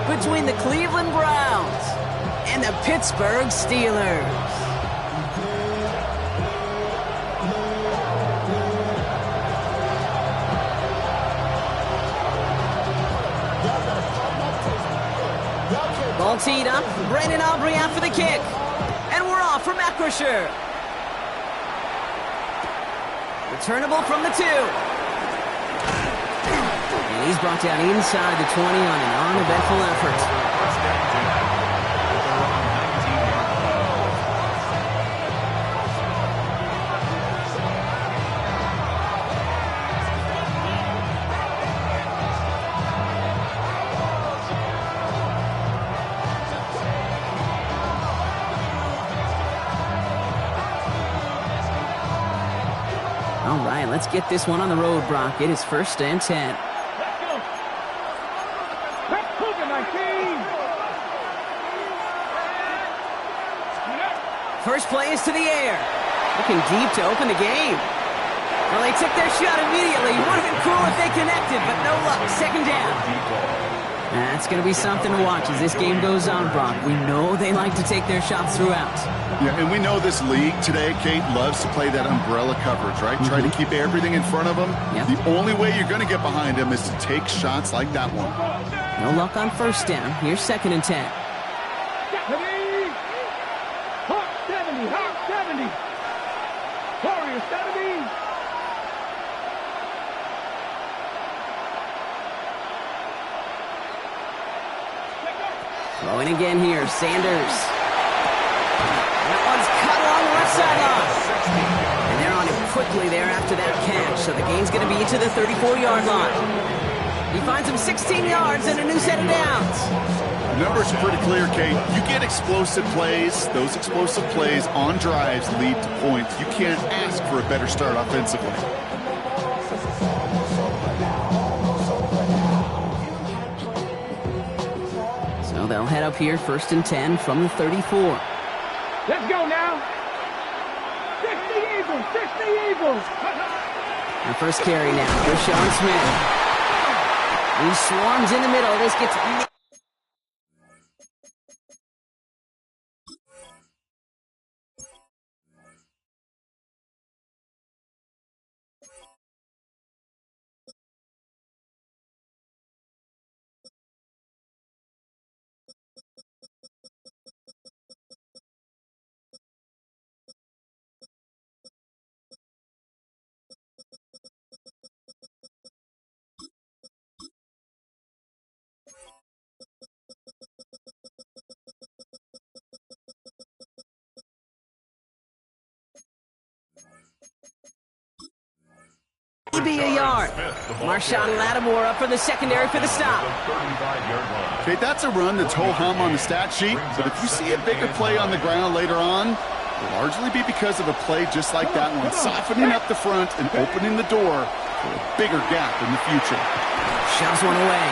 between the Cleveland Browns and the Pittsburgh Steelers. Ball teed up. Brandon Aubrey out for the kick. And we're off from Acrisure. Returnable from the 2. And he's brought down inside the 20 on an uneventful effort. All right, let's get this one on the road, Brock. It is 1st and 10. Let's go. Let's cook it, 19. First play is to the air. Looking deep to open the game. Well, they took their shot immediately. Would have been cool if they connected, but no luck. 2nd down. That's going to be something to watch as this game goes on, Brock. We know they like to take their shots throughout. Yeah, and we know this league today, Kate, loves to play that umbrella coverage, right? Try to keep everything in front of them. Yep. The only way you're going to get behind them is to take shots like that one. No luck on 1st down. Here's 2nd and 10. Hawk 70, Hawk 70. Warrior 70. Throwing again here, Sanders. That one's cut along the left sideline. And they're on him quickly there after that catch, so the game's going to be to the 34-yard line. He finds him 16 yards and a new set of downs. The numbers are pretty clear, Kate. You get explosive plays. Those explosive plays on drives lead to points. You can't ask for a better start offensively. So they'll head up here, 1st and 10 from the 34. Let's go now. 60 Eagles, 60 Eagles. The first carry now for Sean Smith. He swarms in the middle. This gets... Be a yard. Marshawn Lattimore up for the secondary for the stop. Okay, that's a run that's ho-hum on the stat sheet, but if you see a bigger play on the ground later on, it'll largely be because of a play just like that one, softening up the front and opening the door for a bigger gap in the future. Shoves one away.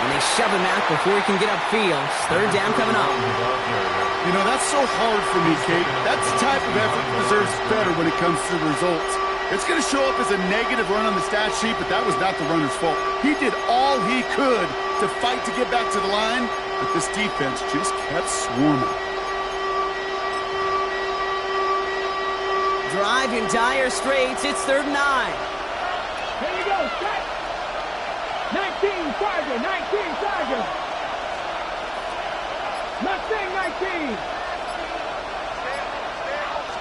And they shove him out before he can get upfield. 3rd down coming up. You know, that's so hard for me, Kate. That's the type of effort that deserves better when it comes to the results. It's going to show up as a negative run on the stat sheet, but that was not the runner's fault. He did all he could to fight to get back to the line, but this defense just kept swarming. Drive in dire straits. It's 3rd and 9. Here you go, set. 19, Tiger, 19, Tiger. Mustang 19.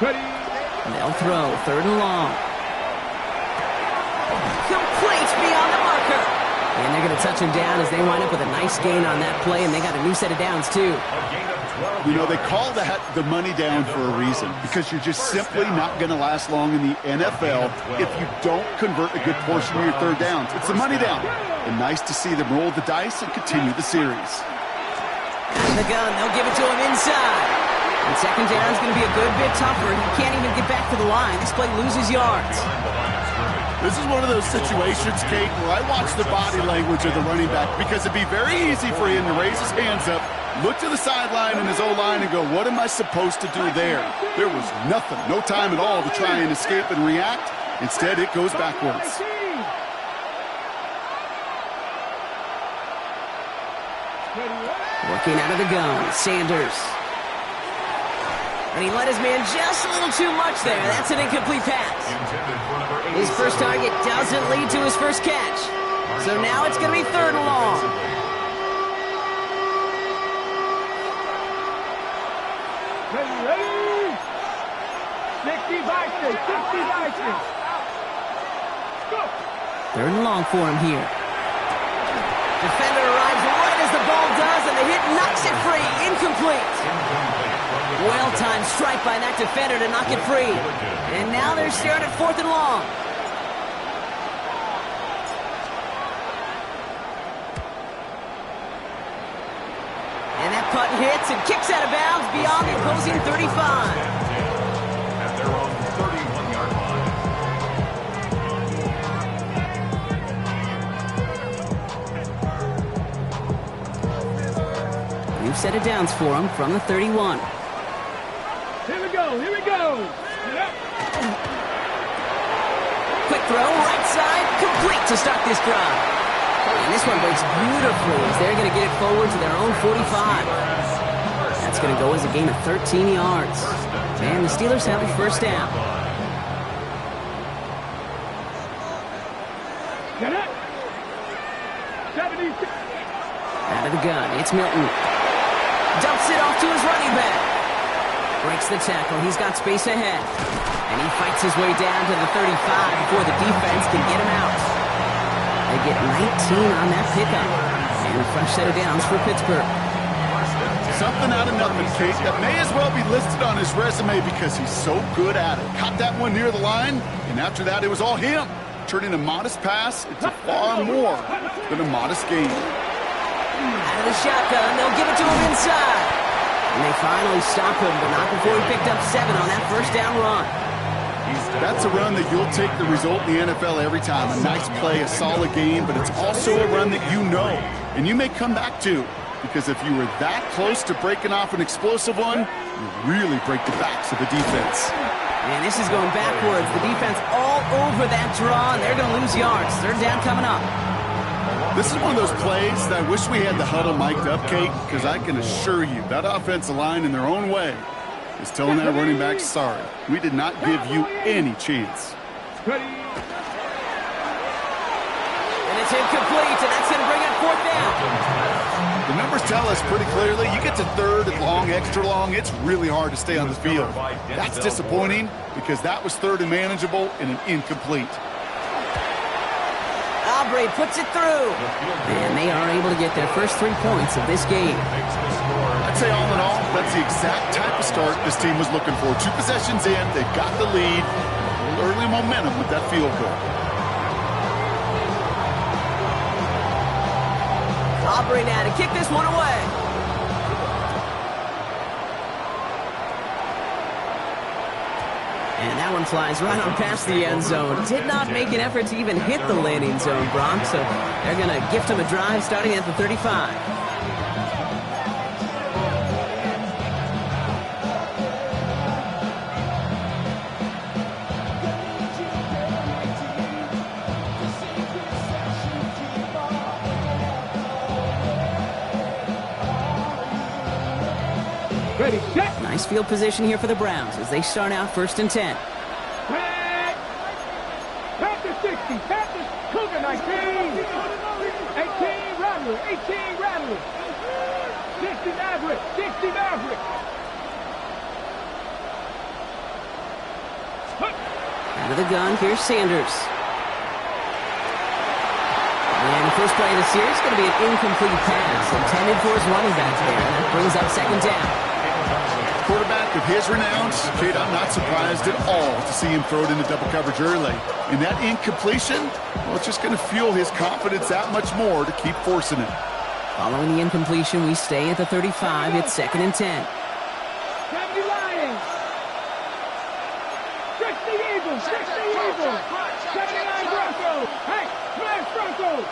Ready. And they'll throw 3rd and long. Complete beyond the marker. And they're going to touch him down as they wind up with a nice gain on that play, and they got a new set of downs, too. You know, they call that the money down for a reason, because you're just simply not going to last long in the NFL if you don't convert a good portion of your 3rd downs. It's the money down. And nice to see them roll the dice and continue the series. And the gun, they'll give it to him inside. And 2nd down is going to be a good bit tougher. He can't even get back to the line. This play loses yards. This is one of those situations, Kate, where I watch the body language of the running back, because it'd be very easy for him to raise his hands up, look to the sideline and his O-line and go, what am I supposed to do there? There was nothing, no time at all to try and escape and react. Instead, it goes backwards. Working out of the gun, Sanders. And he let his man just a little too much there. That's an incomplete pass. His first target doesn't lead to his first catch. So now it's going to be 3rd and long. Ready? 60 Vikings, 60 Vikings. Go. 3rd and long for him here. Defender arrives right as the ball does, and the hit knocks it free. Incomplete. Well-timed strike by that defender to knock it free. And now they're staring at 4th and long. And that punt hits and kicks out of bounds beyond the opposing 35. At their own 31-yard line. New set of downs for him from the 31. Here we go, here we go. Yep. Quick throw, right side, complete to start this drive. And this one breaks beautifully as they're going to get it forward to their own 45. That's going to go as a gain of 13 yards. And the Steelers have a first down. Get it. 76. Out of the gun, it's Milton. Dumps it off to his running back. Breaks the tackle, he's got space ahead. And he fights his way down to the 35 before the defense can get him out. They get 19 on that pickup. And a fresh set of downs for Pittsburgh. Something out of nothing, Kate. That may as well be listed on his resume because he's so good at it. Caught that one near the line, and after that, it was all him. Turning a modest pass into far more than a modest gain. Out of the shotgun, they'll give it to him inside. And they finally stop him, but not before he picked up 7 on that first down run. That's a run that you'll take the result in the NFL every time. A nice play, a solid game, but it's also a run that you know, and you may come back to. Because if you were that close to breaking off an explosive one, you really break the backs of the defense. And this is going backwards. The defense all over that draw, and they're going to lose yards. 3rd down coming up. This is one of those plays that I wish we had the huddle mic'd up, Kate, because I can assure you that offensive line in their own way is telling that running back, sorry, we did not give you any chance. Ready. And it's incomplete, and that's going to bring up 4th down. The numbers tell us pretty clearly, you get to 3rd and long, extra long, it's really hard to stay on the field. That's disappointing because that was 3rd and manageable and an incomplete. Aubrey puts it through. And they are able to get their first 3 points of this game. I'd say all in all, that's the exact type of start this team was looking for. 2 possessions in, they've got the lead, early momentum with that field goal. Aubrey now to kick this one away. And that one flies right on past the end zone. Did not make an effort to even hit the landing zone, Bronx. So they're going to gift him a drive starting at the 35. Ready, set. Nice field position here for the Browns as they start out 1st and 10. Back to 60. Back to Cougar 19. 18 Rattler. 18 Rattler. 60 Maverick. 60 Maverick. Out of the gun, here's Sanders. And the first play of the series is going to be an incomplete pass intended for his running back there. And that brings up 2nd down. Quarterback of his renown, Kate, I'm not surprised at all to see him throw it into double coverage early. And that incompletion, well, it's just going to fuel his confidence that much more to keep forcing it. Following the incompletion, we stay at the 35. It's 2nd and 10. 70 Lions. 60 Eagles. 60 Eagles. 79 Broncos. Hey, smash Broncos.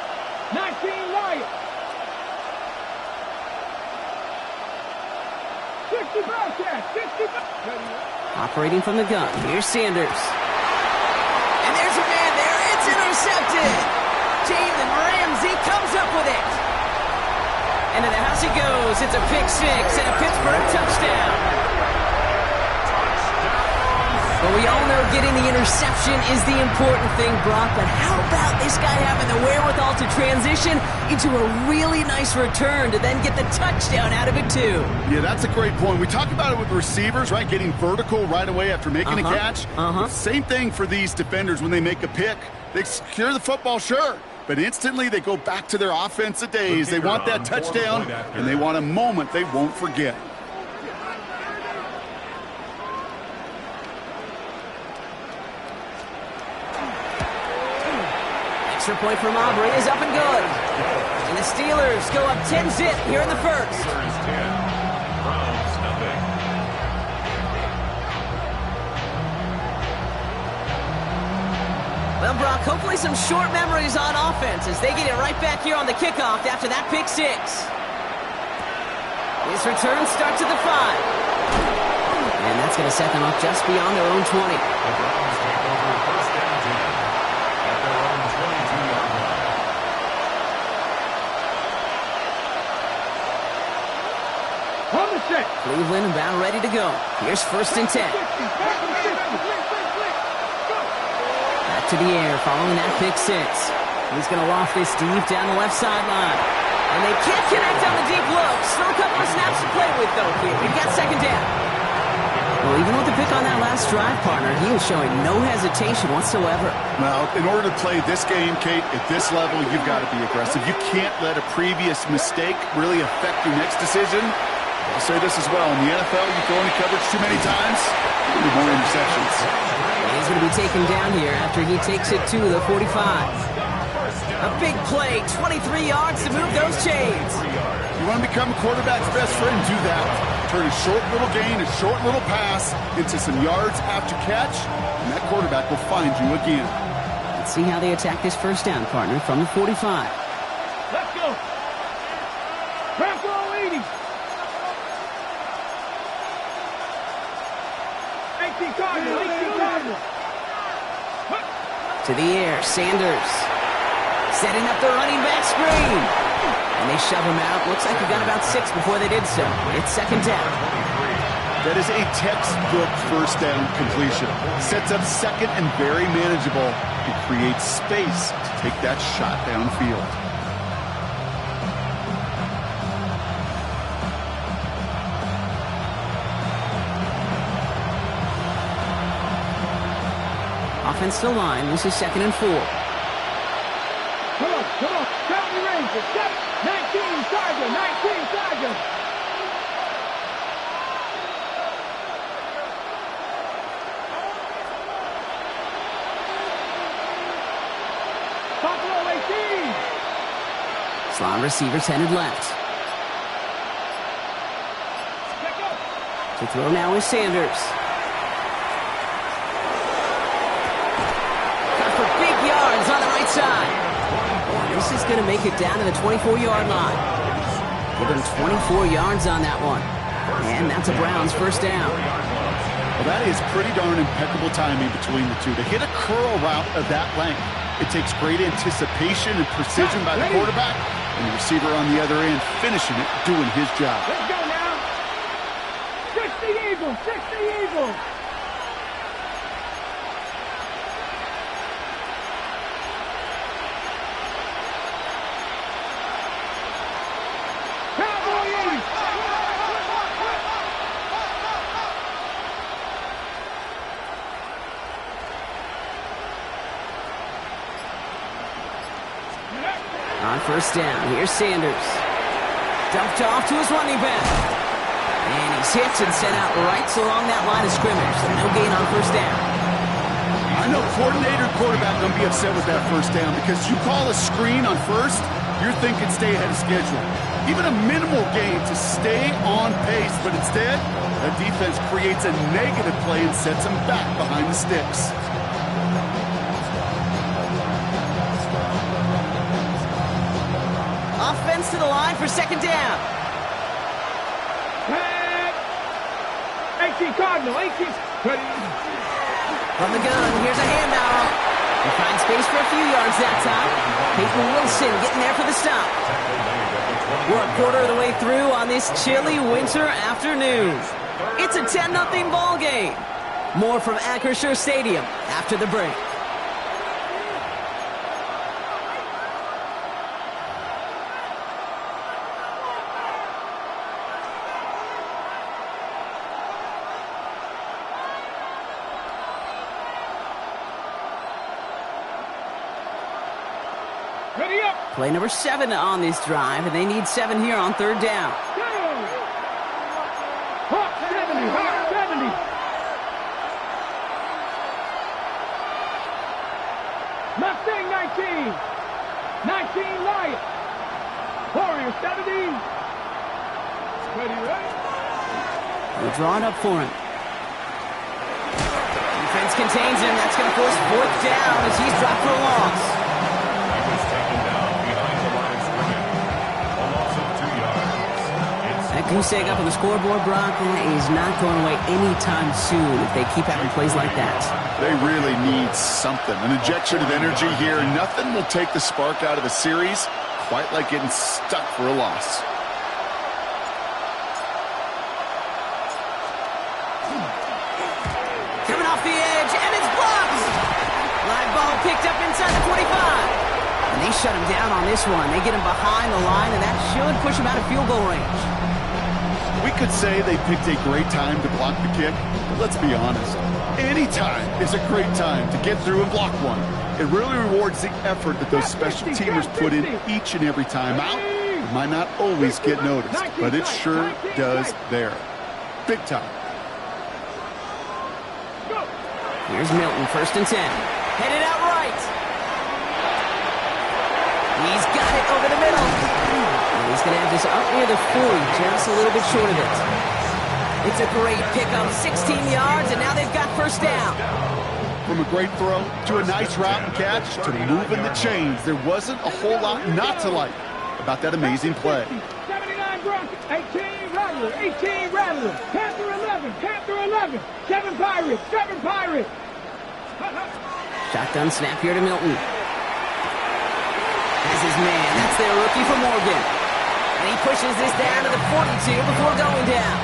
19 Lions. 60 Bearcats. 60 Operating from the gun, here's Sanders. And there's a man there. It's intercepted. Jalen Ramsey comes up with it. Into the house he goes. It's a pick six and a Pittsburgh touchdown. But we all know getting the interception is the important thing, Brock. But how about this guy having the wherewithal to transition into a really nice return to then get the touchdown out of it, too? Yeah, that's a great point. We talk about it with receivers, right? Getting vertical right away after making a catch. Same thing for these defenders when they make a pick. They secure the football, sure. But instantly they go back to their offensive days. They want that touchdown, and they want a moment they won't forget. Extra point from Aubrey is up and good. And the Steelers go up 10-zip here in the first. Well, Brock, hopefully some short memories on offense as they get it right back here on the kickoff after that pick six. This return starts at the 5. And that's going to set them up just beyond their own 20. The Browns take over first down 10 at their own 22-yard line. On the set. Cleveland about ready to go. Here's first and 10. Back to the air following that pick six. He's going to loft this deep down the left sideline. And they can't connect on the deep look. Still a couple of snaps to play with, though, here. We've got second down. Well, even with the pick on that last drive, partner, he was showing no hesitation whatsoever. Well, in order to play this game, Kate, at this level, you've got to be aggressive. You can't let a previous mistake really affect your next decision. I'll say this as well. In the NFL, you throw any coverage too many times, you get more interceptions. He's going to be taken down here after he takes it to the 45. A big play, 23 yards to move those chains. You want to become a quarterback's best friend, do that. Turn a short little gain, a short little pass into some yards after catch, and that quarterback will find you again. Let's see how they attack this first down, partner, from the 45. Let's go. Bravo 80. 18 Cardinal, 18 Cardinal. To the air, Sanders. Setting up the running back screen. And they shove him out. Looks like he got about 6 before they did so. It's second down. That is a textbook first down completion. Sets up second and very manageable. It creates space to take that shot downfield. Offensive line. This is second and 4. Come on. 70 Rangers. 19 Charger. 19 Charger. Buffalo 18. Slot receivers headed left. To throw now is Sanders. Got for big yards on the right side. This is going to make it down to the 24-yard line. Give him 24 yards on that one. And that's a Browns first down. Well, that is pretty darn impeccable timing between the two. To hit a curl route of that length, it takes great anticipation and precision by the quarterback, and the receiver on the other end finishing it, doing his job. Let's go now. 60 Eagles. 60 Eagles. On first down, here's Sanders. Dumped off to his running back. And he's hit and sent out right along that line of scrimmage. So no gain on first down. I know coordinator and quarterback going to be upset with that first down because you call a screen on first, you're thinking stay ahead of schedule. Even a minimal gain to stay on pace, but instead, that defense creates a negative play and sets them back behind the sticks. Offense to the line for second down. 18 Cardinal, 18. From the gun, here's a handoff. He finds space for a few yards that time. Peyton Wilson getting there for the stop. We're a quarter of the way through on this chilly winter afternoon. It's a 10-0 ball game. More from Acrisure Stadium after the break. Ready up. Play number 7 on this drive, and they need 7 here on third down. Hawk 70, Hawk 70. Mustang 19. 19 Lion. Warrior 70. Ready, ready. They're drawing up for him. Defense contains him. That's going to force 4th down as he's dropped for a loss. That goose egg up on the scoreboard, Brock, is not going away anytime soon if they keep having plays like that. They really need something. An injection of energy here. Nothing will take the spark out of a series quite like getting stuck for a loss. Coming off the edge, and it's blocked! Live ball picked up inside the 25. And they shut him down on this one. They get him behind the line, and that should push him out of field goal range. We could say they picked a great time to block the kick, but let's be honest. Any time is a great time to get through and block one. It really rewards the effort that those special teamers put in each and every time out. It might not always get noticed, but it sure does there. Big time. Here's Milton, 1st and 10. Headed out right. He's got it over the middle. And he's going to have this up near the 40, just a little bit short of it. It's a great pickup, 16 yards, and now they've got 1st down. From a great throw to a nice route and catch to moving the chains, there wasn't a whole lot not to like about that amazing play. 79 Broncos, 18 Rattlers, 18 Rattlers, Panther 11, Panther 11, 7 Pirates, 7 Pirates. Shotgun snap here to Milton. As his man, that's their rookie for Morgan. And he pushes this down to the 42 before going down.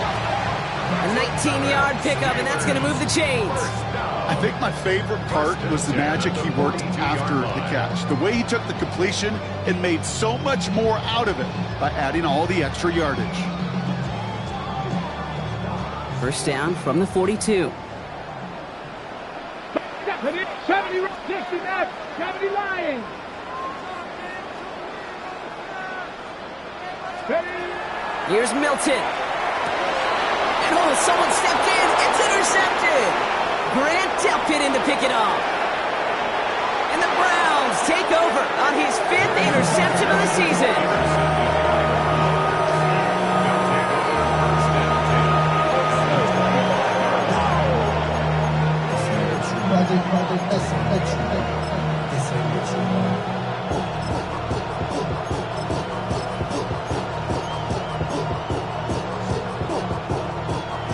A 19-yard pickup, and that's going to move the chains. I think my favorite part was the magic he worked after the catch. The way he took the completion and made so much more out of it by adding all the extra yardage. 1st down from the 42. 70, 69, 70 Lions. Here's Milton. And oh, someone stepped in. It's intercepted. Grant Delpit in to pick it off. And the Browns take over on his 5th interception of the season.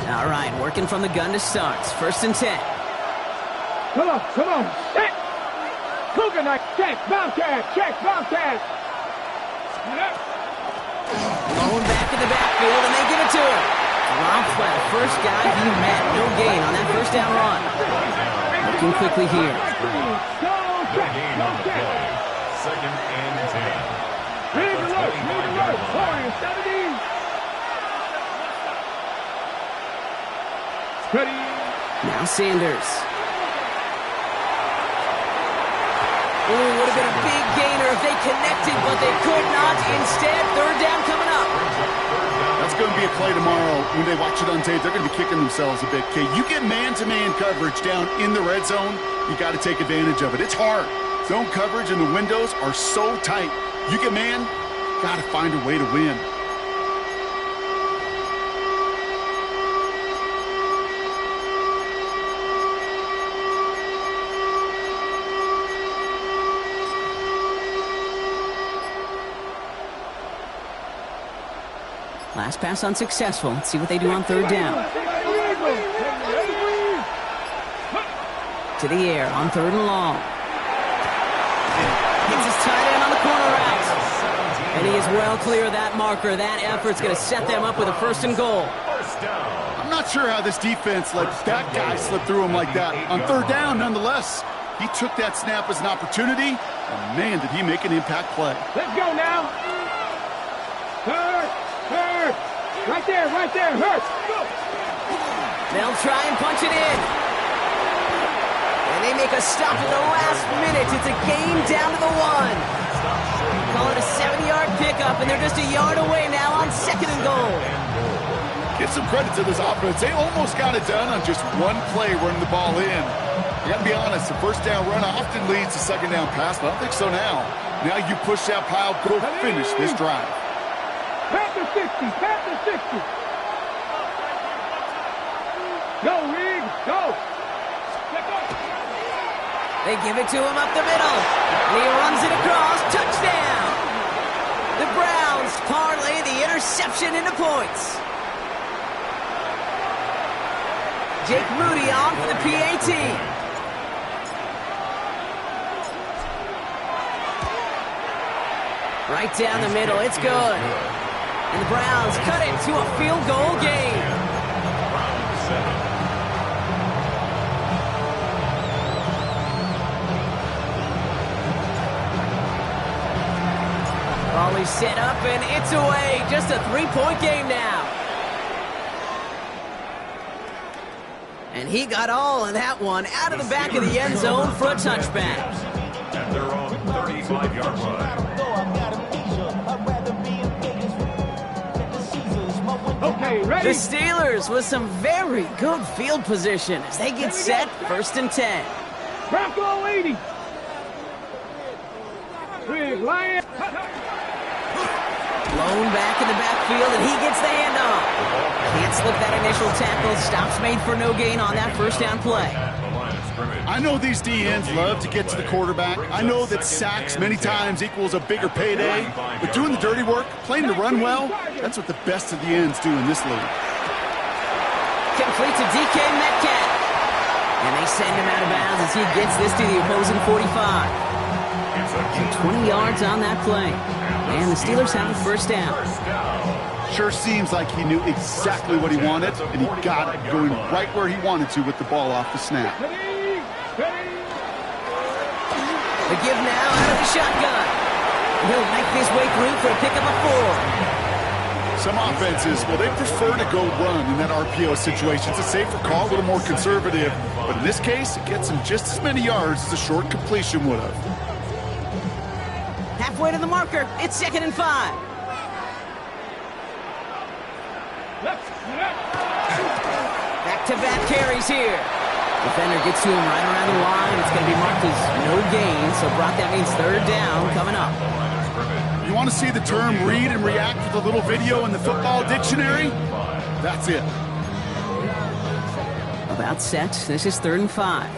All right, working from the gun to start. 1st and 10. Come on, set. Cougar knife, check, Bobcat, Bobcat. Going back in the backfield, and they give it to him. Dropped by the first guy he met. No gain on that 1st down run. Looking quickly here. Go, check. 2nd and 10. Read the look. Warrior 70. Ready. Now Sanders. Ooh, would have been a big gainer if they connected, but they could not. Instead, 3rd down coming up. That's going to be a play tomorrow. When they watch it on tape, they're going to be kicking themselves a bit. Okay, you get man-to-man coverage down in the red zone, you got to take advantage of it. It's hard. Zone coverage and the windows are so tight. You get man, got to find a way to win. Last pass unsuccessful. Let's see what they do on 3rd down. To the air on 3rd and long. Hits his tight end on the he is well clear of that marker. That effort's going to set them up with a 1st and goal. First down. I'm not sure how this defense let that guy slip through him like that. On 3rd down, nonetheless, he took that snap as an opportunity, and man, did he make an impact play. Let's go now. Hurt. Right there, hurt. Go. They'll try and punch it in. And they make a stop at the last minute. It's a game down to the 1. Call it a 7-yard pickup, and they're just a yard away now on 2nd and goal. Give some credit to this offense. They almost got it done on just one play running the ball in. I got to be honest, the 1st down run often leads to 2nd down pass, but I don't think so now. Now you push that pile, go finish this drive. Panther 60. Go, Reed, go. They give it to him up the middle. And he runs it across. Touchdown! The Browns parlay the interception into points. Jake Moody on for the PAT. Right down the middle. It's good. And the Browns cut it to a field goal game. Round 7. Ball is set up and it's away. Just a 3-point game now. And he got all of that one out of the back of the end zone for a touchback. At their own 35-yard line. Okay, ready? The Steelers with some very good field position as they get set 1st and 10. Bronco 80. Big Lion. Blown back in the backfield, and he gets the handoff. Can't slip that initial tackle. Stops made for no gain on that 1st down play. I know these DNs love to get to the quarterback. I know that sacks many times equals a bigger payday. But doing the dirty work, playing to run well, that's what the best of the ends do in this league. Complete to DK Metcalf. And they send him out of bounds as he gets this to the opposing 45. And 20 yards on that play. And the Steelers have a 1st down. Sure seems like he knew exactly what he wanted, and he got it going right where he wanted to with the ball off the snap. The give now out of the shotgun. He'll make his way through for a pickup of 4. Some offenses, well, they prefer to go run in that RPO situation. It's a safer call, a little more conservative. But in this case, it gets him just as many yards as a short completion would have. Halfway to the marker. It's 2nd and 5. Back-to-back carries here. Defender gets to him right around the line. It's going to be marked as no gain. So, Brock, that means 3rd down coming up. You want to see the term read and react with a little video in the football dictionary? That's it. About set. This is 3rd and 5.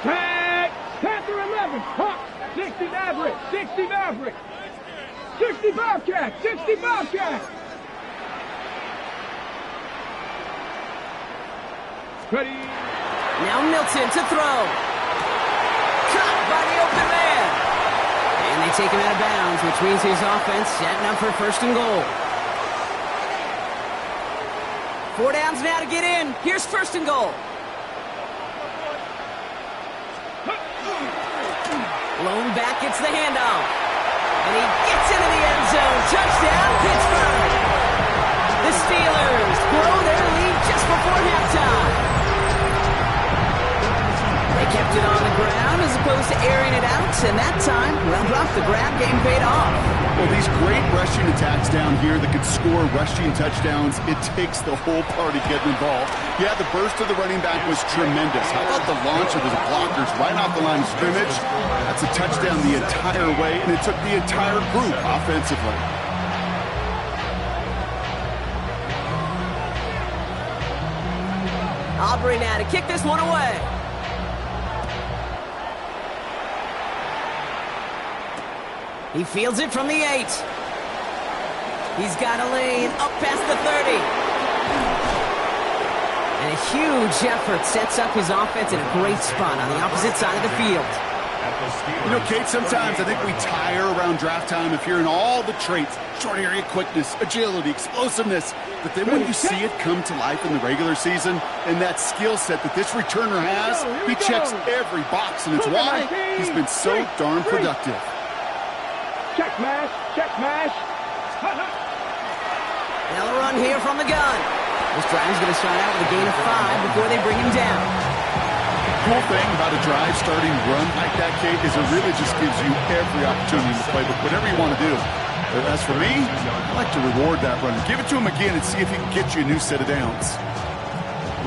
Tag! Panther 11. Hawk. 60 Maverick. 60 Maverick. 60 Bobcat. 60 Bobcat. Ready. Now Milton to throw. Caught by the open man. And they take him out of bounds, which means his offense setting up for 1st and goal. 4 downs now to get in. Here's 1st and goal. Blown back gets the handoff. And he gets into the end zone. Touchdown, Pittsburgh. The Steelers blow their lead just before halftime. They kept it on the ground as opposed to airing it out. And that time, well, Brock, the grab game paid off. Well, these great rushing attacks down here that could score rushing touchdowns, it takes the whole party getting involved. Yeah, the burst of the running back was tremendous. How about the launch of his blockers right off the line of scrimmage? That's a touchdown the entire way, and it took the entire group offensively. Aubrey now to kick this one away. He fields it from the 8. He's got a lane up past the 30. And a huge effort sets up his offense in a great spot on the opposite side of the field. You know, Kate, sometimes I think we tire around draft time of hearing all the traits, short area quickness, agility, explosiveness, but then when you see it come to life in the regular season and that skill set that this returner has, he checks every box, and it's why he's been so darn productive. Check mash, check mash. They'll run here from the gun. This drive's going to start out with a gain of 5 before they bring him down. The cool thing about a drive starting run like that, Kate, is it really just gives you every opportunity to play whatever you want to do. But as for me, I like to reward that run. Give it to him again and see if he can get you a new set of downs.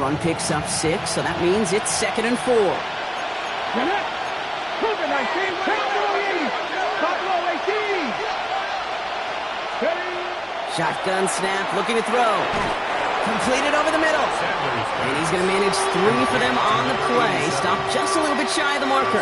Run picks up 6, so that means it's 2nd and 4. Shotgun snap, looking to throw. Completed over the middle. And he's going to manage 3 for them on the play. Stopped just a little bit shy of the marker.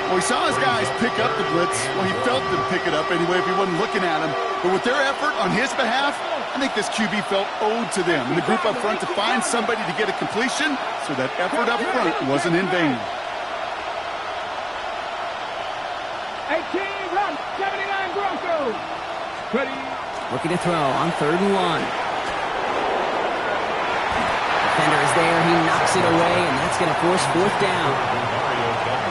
Well, he saw his guys pick up the blitz. Well, he felt them pick it up anyway if he wasn't looking at him. But with their effort on his behalf, I think this QB felt owed to them and the group up front to find somebody to get a completion, so that effort up front wasn't in vain. 18, run, 79 Broncos. Ready. Looking to throw on 3rd and 1. Defender is there. He knocks it away, and that's going to force 4th down.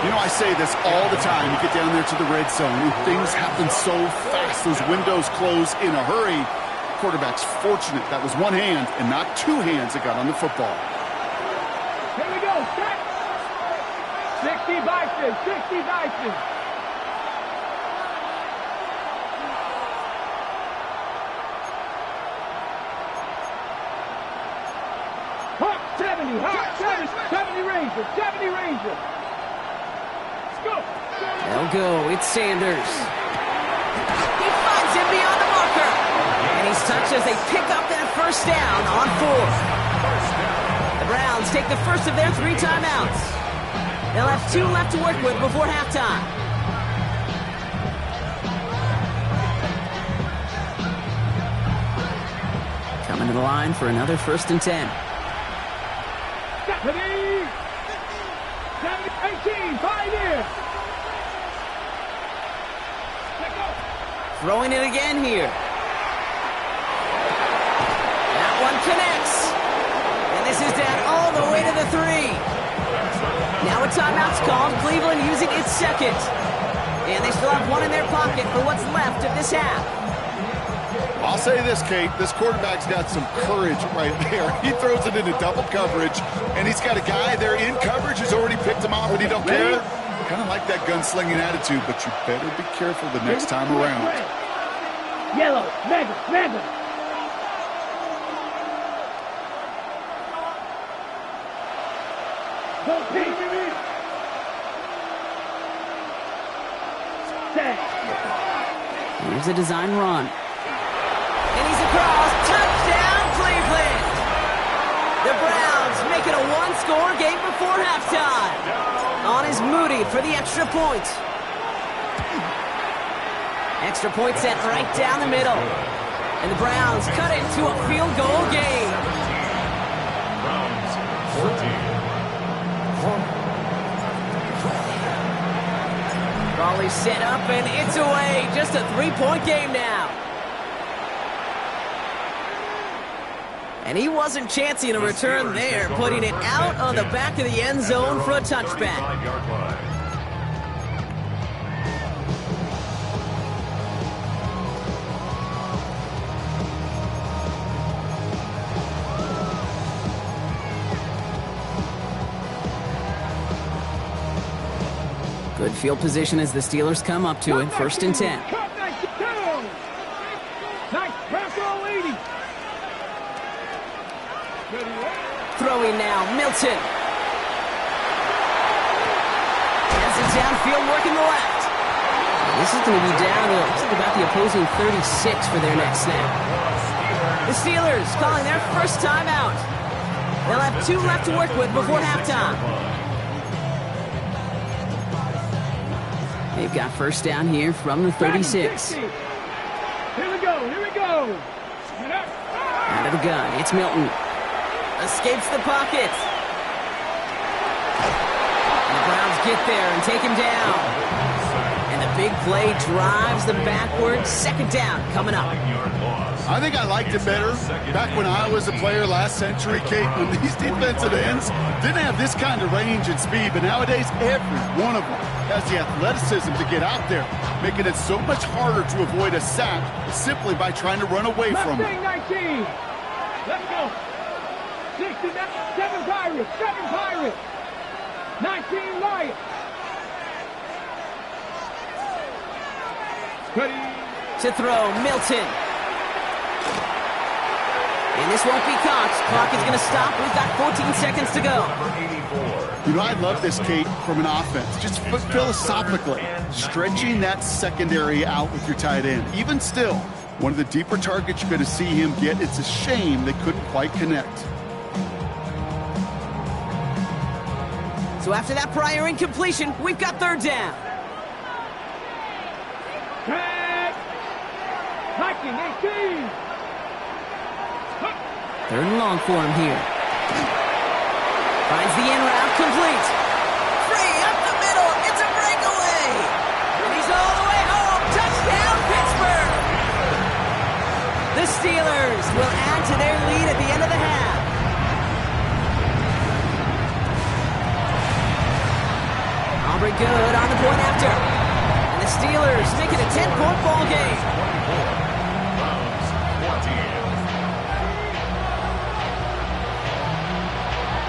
You know, I say this all the time. You get down there to the red zone, and things happen so fast. Those windows close in a hurry. Quarterback's fortunate that was one hand and not 2 hands that got on the football. Here we go, set. 60 Bison, 60 Bison. Hawk 70, Hawk 70 Ranger, 70 Ranger. Let's go. They'll go. It's Sanders. He finds him beyond the marker. And he's touched as they pick up that 1st down on 4th. The Browns take the first of their 3 timeouts. They'll have 2 left to work with before halftime. Coming to the line for another 1st and 10. 70, 18, 5 here. Throwing it again here. That one connects. And this is down all the way to the 3. Now a timeout's called. Cleveland using its 2nd. And they still have 1 in their pocket for what's left of this half. I'll say this, Kate. This quarterback's got some courage right there. He throws it into double coverage, and he's got a guy there in coverage who's already picked him off, and he don't care. Kind of like that gunslinging attitude, but you better be careful the next time around. Yellow, mega, mega. Go pink. Here's a design run. And he's across. Touchdown, Cleveland. The Browns make it a 1-score game before halftime. On is Moody for the extra point. Extra point set right down the middle. And the Browns cut it to a field goal game. Browns 14. Raleigh set up and it's away. Just a 3-point game now. And he wasn't chancing a return there, putting it out on the back of the end zone for a touchback. Good field position as the Steelers come up to it, 1st and 10. Throwing now, Milton. Has it downfield, working the left. This is going to be down to, looks like about the opposing 36 for their next snap. The Steelers calling their first timeout. They'll have 2 left to work with before halftime. They've got 1st down here from the 36. Here we go, here we go. Out of the gun, it's Milton. Escapes the pocket. And the Browns get there and take him down. And the big play drives them backwards. Second down coming up. I think I liked it better back when I was a player last century, Kate, when these defensive ends didn't have this kind of range and speed. But nowadays, every one of them has the athleticism to get out there, making it so much harder to avoid a sack simply by trying to run away from it. 19. Let's go. 69. 7 Pirates. 7 Pirates. 19 Lions. Ready. To throw, Milton. And this won't be caught. Clock is going to stop. We've got 14 seconds to go. You know, I love this, Kate, from an offense. Just philosophically, stretching that secondary out with your tight end. Even still, one of the deeper targets you're going to see him get. It's a shame they couldn't quite connect. So after that prior incompletion, we've got third down. Hiking 18. Third and long for him here. Finds the in route, complete. Free up the middle. It's a breakaway. And he's all the way home. Touchdown, Pittsburgh. The Steelers will add to their lead at the end of the half. Aubrey good on the point after. And the Steelers make it a 10-point ball game.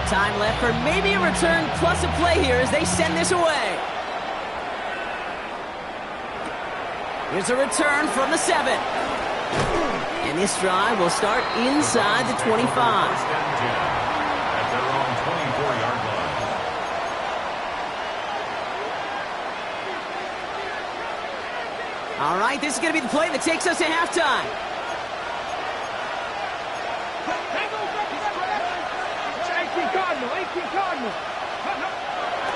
Time left for maybe a return plus a play here as they send this away. Here's a return from the 7. And this drive will start inside the 25. At their own 24-yard line. All right, this is going to be the play that takes us to halftime.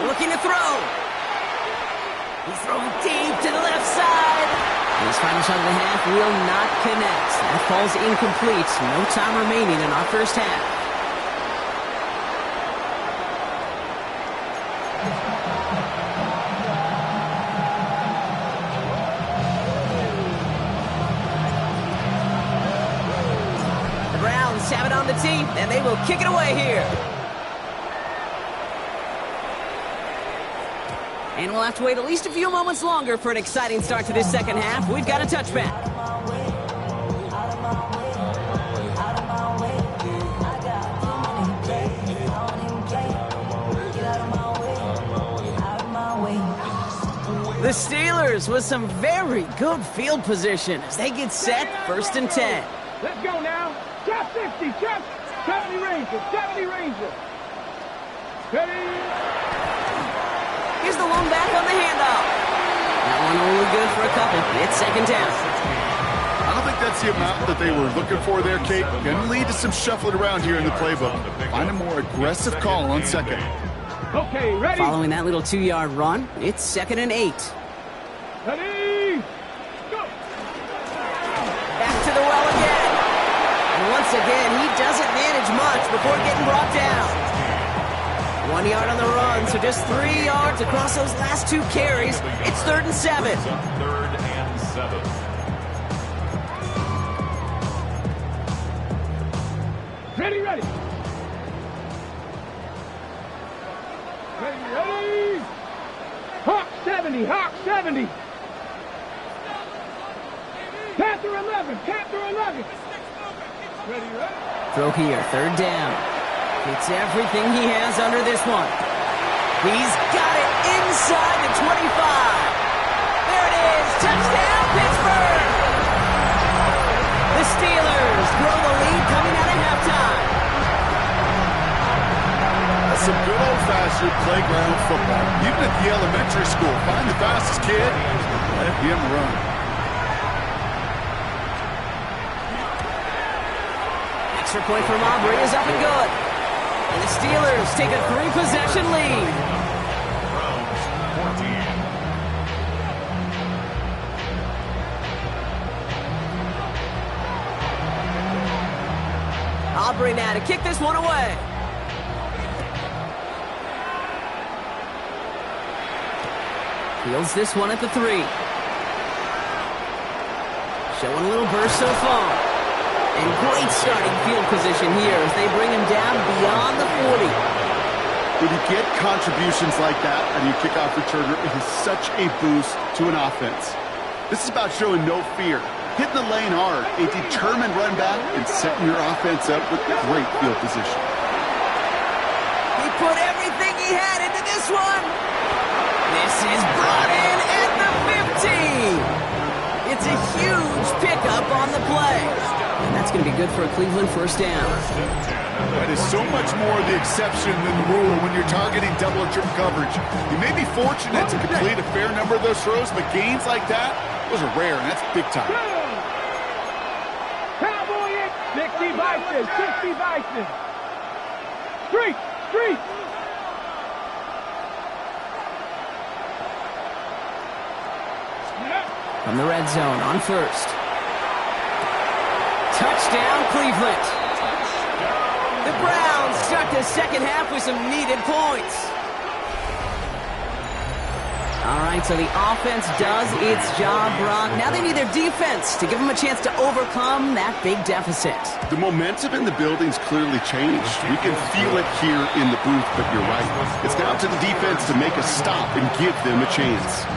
Looking to throw. He's throwing deep to the left side. And his final shot of the half will not connect. That falls incomplete. No time remaining in our first half. The Browns have it on the tee, and they will kick it away here. And we'll have to wait at least a few moments longer for an exciting start to this second half. We've got a touchback. The Steelers with some very good field position as they get set, 1st and 10. Let's go now. Top 60, top 70 Rangers, 70 Rangers. Ready? Here's the lone back on the handoff. That one only good for a couple. It's second down. I don't think that's the amount that they were looking for there, Kate. Going to lead to some shuffling around here in the playbook. Find a more aggressive call on second. Okay, ready? Following that little 2-yard run, it's 2nd and 8. Ready? Go! Back to the well again. And once again, he doesn't manage much before getting brought down. 1 yard on the run, so just 3 yards across those last 2 carries. It's 3rd and 7. 3rd and 7. Ready, ready. Ready, ready. Hawk 70, Hawk 70. Panther 11, Panther 11. Ready, ready. Throw here, 3rd down. It's everything he has under this one. He's got it inside the 25. There it is. Touchdown, Pittsburgh. The Steelers grow the lead coming out of halftime. That's some good old-fashioned playground football. Even at the elementary school, find the fastest kid, let him run. Extra point from Aubrey is up and good. And the Steelers take a 3-possession lead. Aubrey now to kick this one away. Fields this one at the 3. Showing a little burst so far. And great starting field position here as they bring him down beyond the 40. When you get contributions like that on your kickoff returner, it is such a boost to an offense. This is about showing no fear, hitting the lane hard, a determined run back, and setting your offense up with great field position. He put everything he had into this one. This is brought in at the 15. It's a huge pickup on the play. And that's going to be good for a Cleveland first down. That is so much more the exception than the rule when you're targeting double or triple coverage. You may be fortunate to complete a fair number of those throws, but gains like that, those are rare, and that's big time. Cowboy it. 60 Bison. 60 Bison. Street. Street. From the red zone on first. Touchdown, Cleveland. The Browns start the second half with some needed points. All right, so the offense does its job, Brock. Now they need their defense to give them a chance to overcome that big deficit. The momentum in the building's clearly changed. We can feel it here in the booth, but you're right. It's now to the defense to make a stop and give them a chance.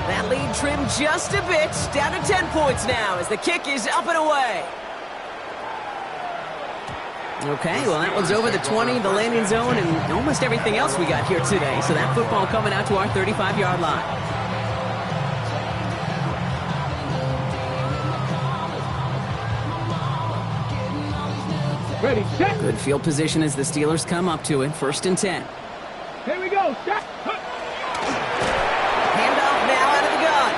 That lead trimmed just a bit, down to 10 points now as the kick is up and away. Okay, well, that one's over the 20, the landing zone, and almost everything else we got here today. So that football coming out to our 35-yard line. Ready, set. Good field position as the Steelers come up to it. 1st and 10. Here we go. Set. Handoff now out of the gun.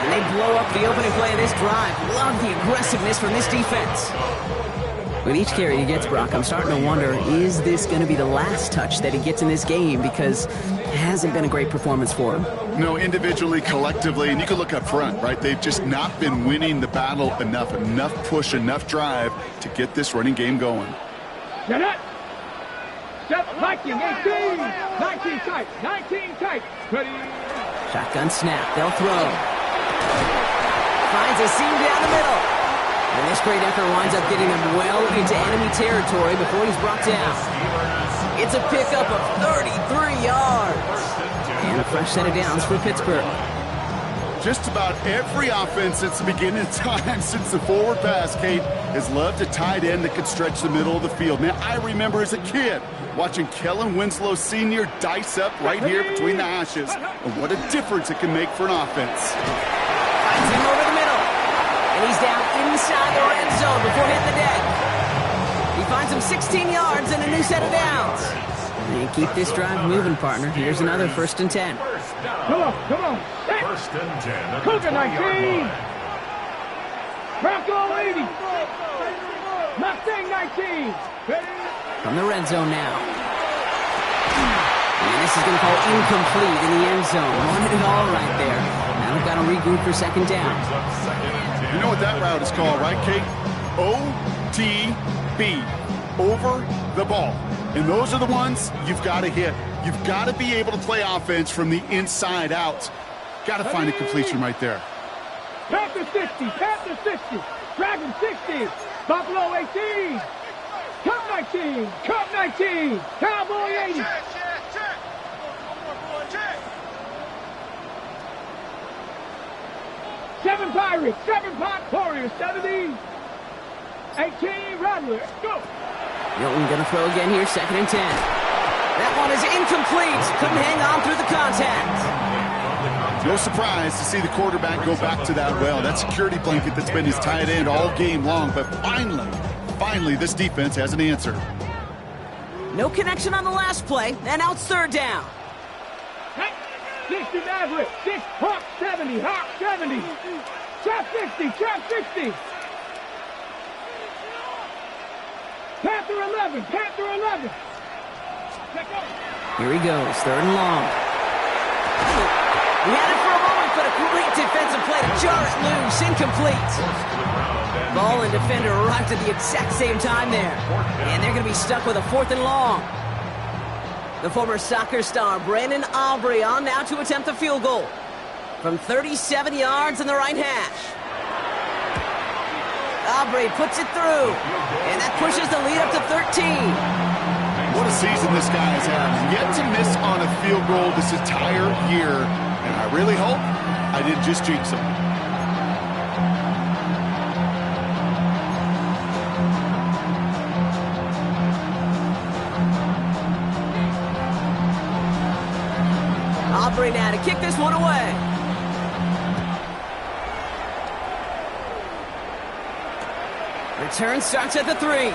And they blow up the opening play of this drive. Love the aggressiveness from this defense. With each carry he gets, Brock, I'm starting to wonder, is this going to be the last touch that he gets in this game? Because it hasn't been a great performance for him. No, individually, collectively, and you can look up front, right? They've just not been winning the battle enough push, enough drive to get this running game going. Set up. Set Viking, 18. 19 tight. 19 tight. Ready. Shotgun snap. They'll throw. Finds a seam down the middle. And this great effort winds up getting him well into enemy territory before he's brought down. It's a pickup of 33 yards. And a fresh set of downs for Pittsburgh. Just about every offense since the beginning of time, since the forward pass, Kate, has loved a tight end that could stretch the middle of the field. Man, I remember as a kid watching Kellen Winslow Sr. dice up right here between the hashes. And what a difference it can make for an offense. Finds him over the middle. And he's down inside the red zone before hitting the deck. He finds him 16 yards and a new set of downs. And keep this drive moving, partner. Here's another 1st and 10. Come on, come on. Set. 1st and 10. Cougar 19. Bronco 80. Mustang 19. Ready. From the red zone now. And this is going to fall incomplete in the end zone. Wanted it all right there. Now they've got to regroup for 2nd down. You know what that route is called, right, Kate? OTB. Over the ball. And those are the ones you've got to hit. You've got to be able to play offense from the inside out. Got to find a completion right there. Panther 60. Panther 60. Dragon 60. Buffalo 18. Cup 19. Cup 19. Cowboy 80. Check. One more, boy, check. 7 Pirates. 7 Warriors. 70. 18 Rattler. Go. Milton going to throw again here, 2nd and 10. That one is incomplete. Couldn't hang on through the contact. No surprise to see the quarterback go back to that well. That security blanket that's been his tight end all game long. But finally, this defense has an answer. No connection on the last play, and now it's 3rd down. 60 Maverick. 6 Hawk 70. Hawk 70. Trap 60. Trap 60. Panther 11. Panther 11. Here he goes, 3rd and long. He had it for a moment, but a great defensive play to jar it loose, incomplete. Ball and defender arrived at the exact same time there. And they're going to be stuck with a 4th and long. The former soccer star Brandon Aubrey on now to attempt the field goal from 37 yards in the right hash. Aubrey puts it through, and that pushes the lead up to 13. What a season this guy has had. Yet to miss on a field goal this entire year, and I really hope I didn't just jinx him. Aubrey now to kick this one away. Return starts at the 3.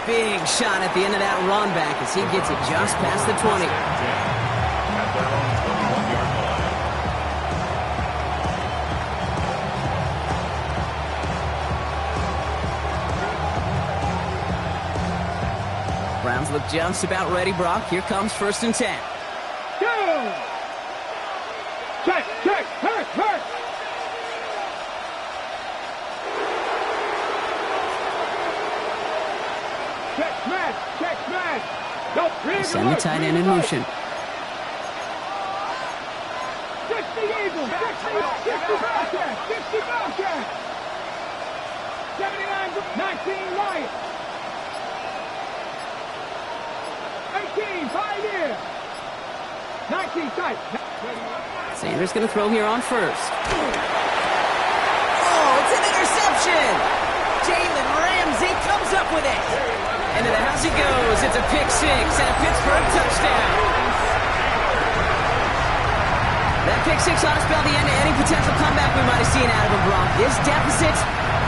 Big shot at the end of that run back as he gets it just past the 20. At their own 21-yard line. Browns look just about ready, Brock. Here comes 1st and 10. Go! Check, hurt! Check, smash! Don't Send the tight end in motion. 60 Eagles, 60 Bobcats, 60 Bobcats! 79, 19 Lions! 18 Pioneer! 19 tight. Sanders going to throw here on 1st. Oh, it's an interception! Jalen Ramsey comes up with it. Into the house he goes. It's a pick 6 and a Pittsburgh touchdown. That pick 6 ought to spell the end to any potential comeback we might have seen out of him, Brock. This deficit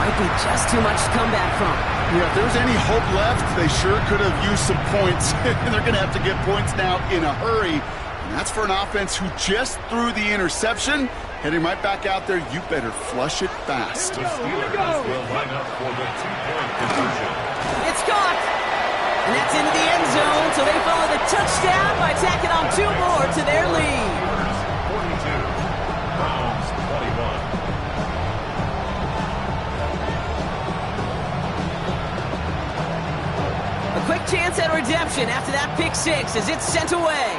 might be just too much to come back from. Yeah, if there was any hope left, they sure could have used some points. They're going to have to get points now in a hurry. And that's for an offense who just threw the interception. Heading right back out there, you better flush it fast. The Steelers will line up for the 2-point conversion. It's caught! And that's into the end zone, so they follow the touchdown by tacking on 2 more to their lead. 42, Browns 21. A quick chance at redemption after that pick 6 as it's sent away.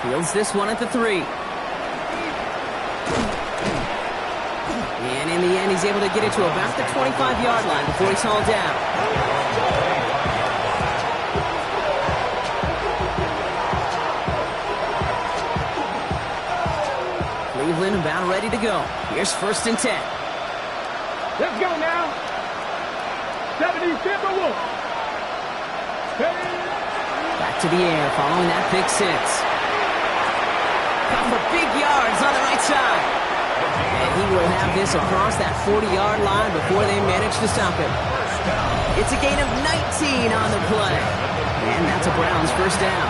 Fields this one at the 3. And in the end, he's able to get it to about the 25-yard line before he's hauled down. Cleveland about ready to go. Here's 1st and 10. Let's go now. 70 Timberwolves. Back to the air following that pick 6. Caught for big yards on the right side. And he will have this across that 40-yard line before they manage to stop him. It's a gain of 19 on the play. And that's a Browns 1st down.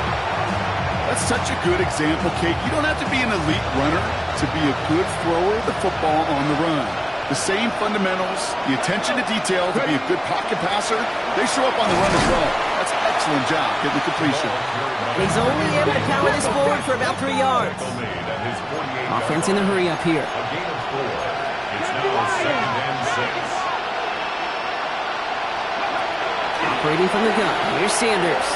That's such a good example, Kate. You don't have to be an elite runner to be a good thrower of the football on the run. The same fundamentals, the attention to detail to be a good pocket passer, they show up on the run as well. That's an excellent job getting the completion. He's only able to power this forward for about 3 yards. Offense in the hurry up here. A gain of 4. It's now 2nd and 6. Operating from the gun. Here's Sanders.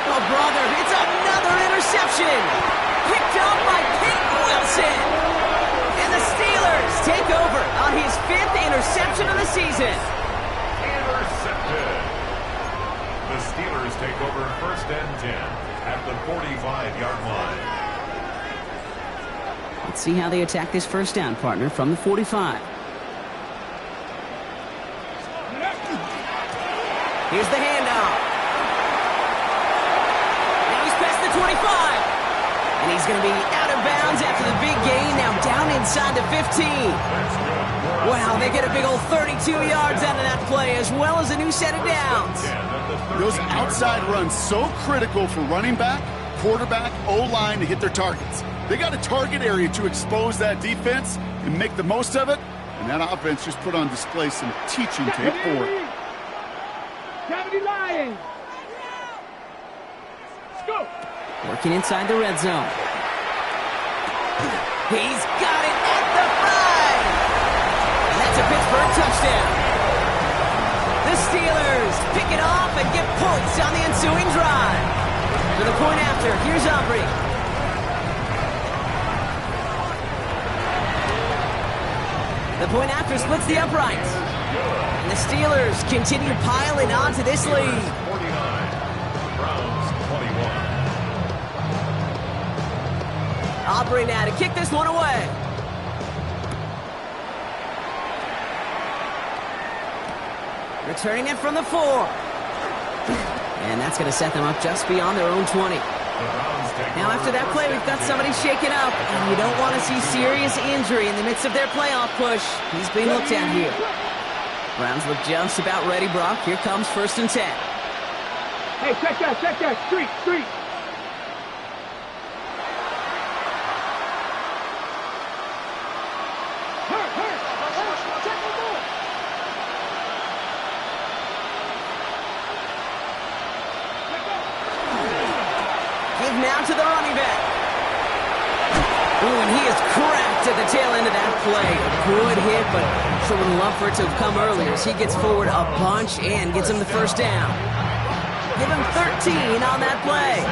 Oh, brother, it's another interception. Picked up by Peyton Wilson. And the Steelers take over on his 5th interception of the season. Intercepted. The Steelers take over 1st and 10 at the 45-yard line. Let's see how they attack this 1st down, partner, from the 45. Here's the handoff. Now he's past the 25. And he's going to be out of bounds after the big gain. Now down inside the 15. Wow, they get a big old 32 yards out of that play, as well as a new set of downs. Those outside runs so critical for running back, quarterback, O-line to hit their targets. They got a target area to expose that defense and make the most of it. And that offense just put on display some teaching tape for it. 70 Lions. Let's go. Working inside the red zone. He's got it at the 5. And that's a Pittsburgh touchdown. The Steelers pick it off and get points on the ensuing drive. For the point after, here's Aubrey. The point after splits the uprights. And the Steelers continue piling on to this lead. 49. Browns 21. Aubrey now to kick this one away. Returning it from the 4. And that's going to set them up just beyond their own 20. Now after that play, we've got somebody shaken up, and you don't want to see serious injury in the midst of their playoff push. He's being looked at here. Browns look just about ready, Brock. Here comes 1st and 10. Hey, check that. Street. Now to the running back. Ooh, and he is cracked at the tail end of that play. A good hit, but sure would love for it to have come earlier as he gets forward a bunch and gets him the 1st down. Give him 13 on that play.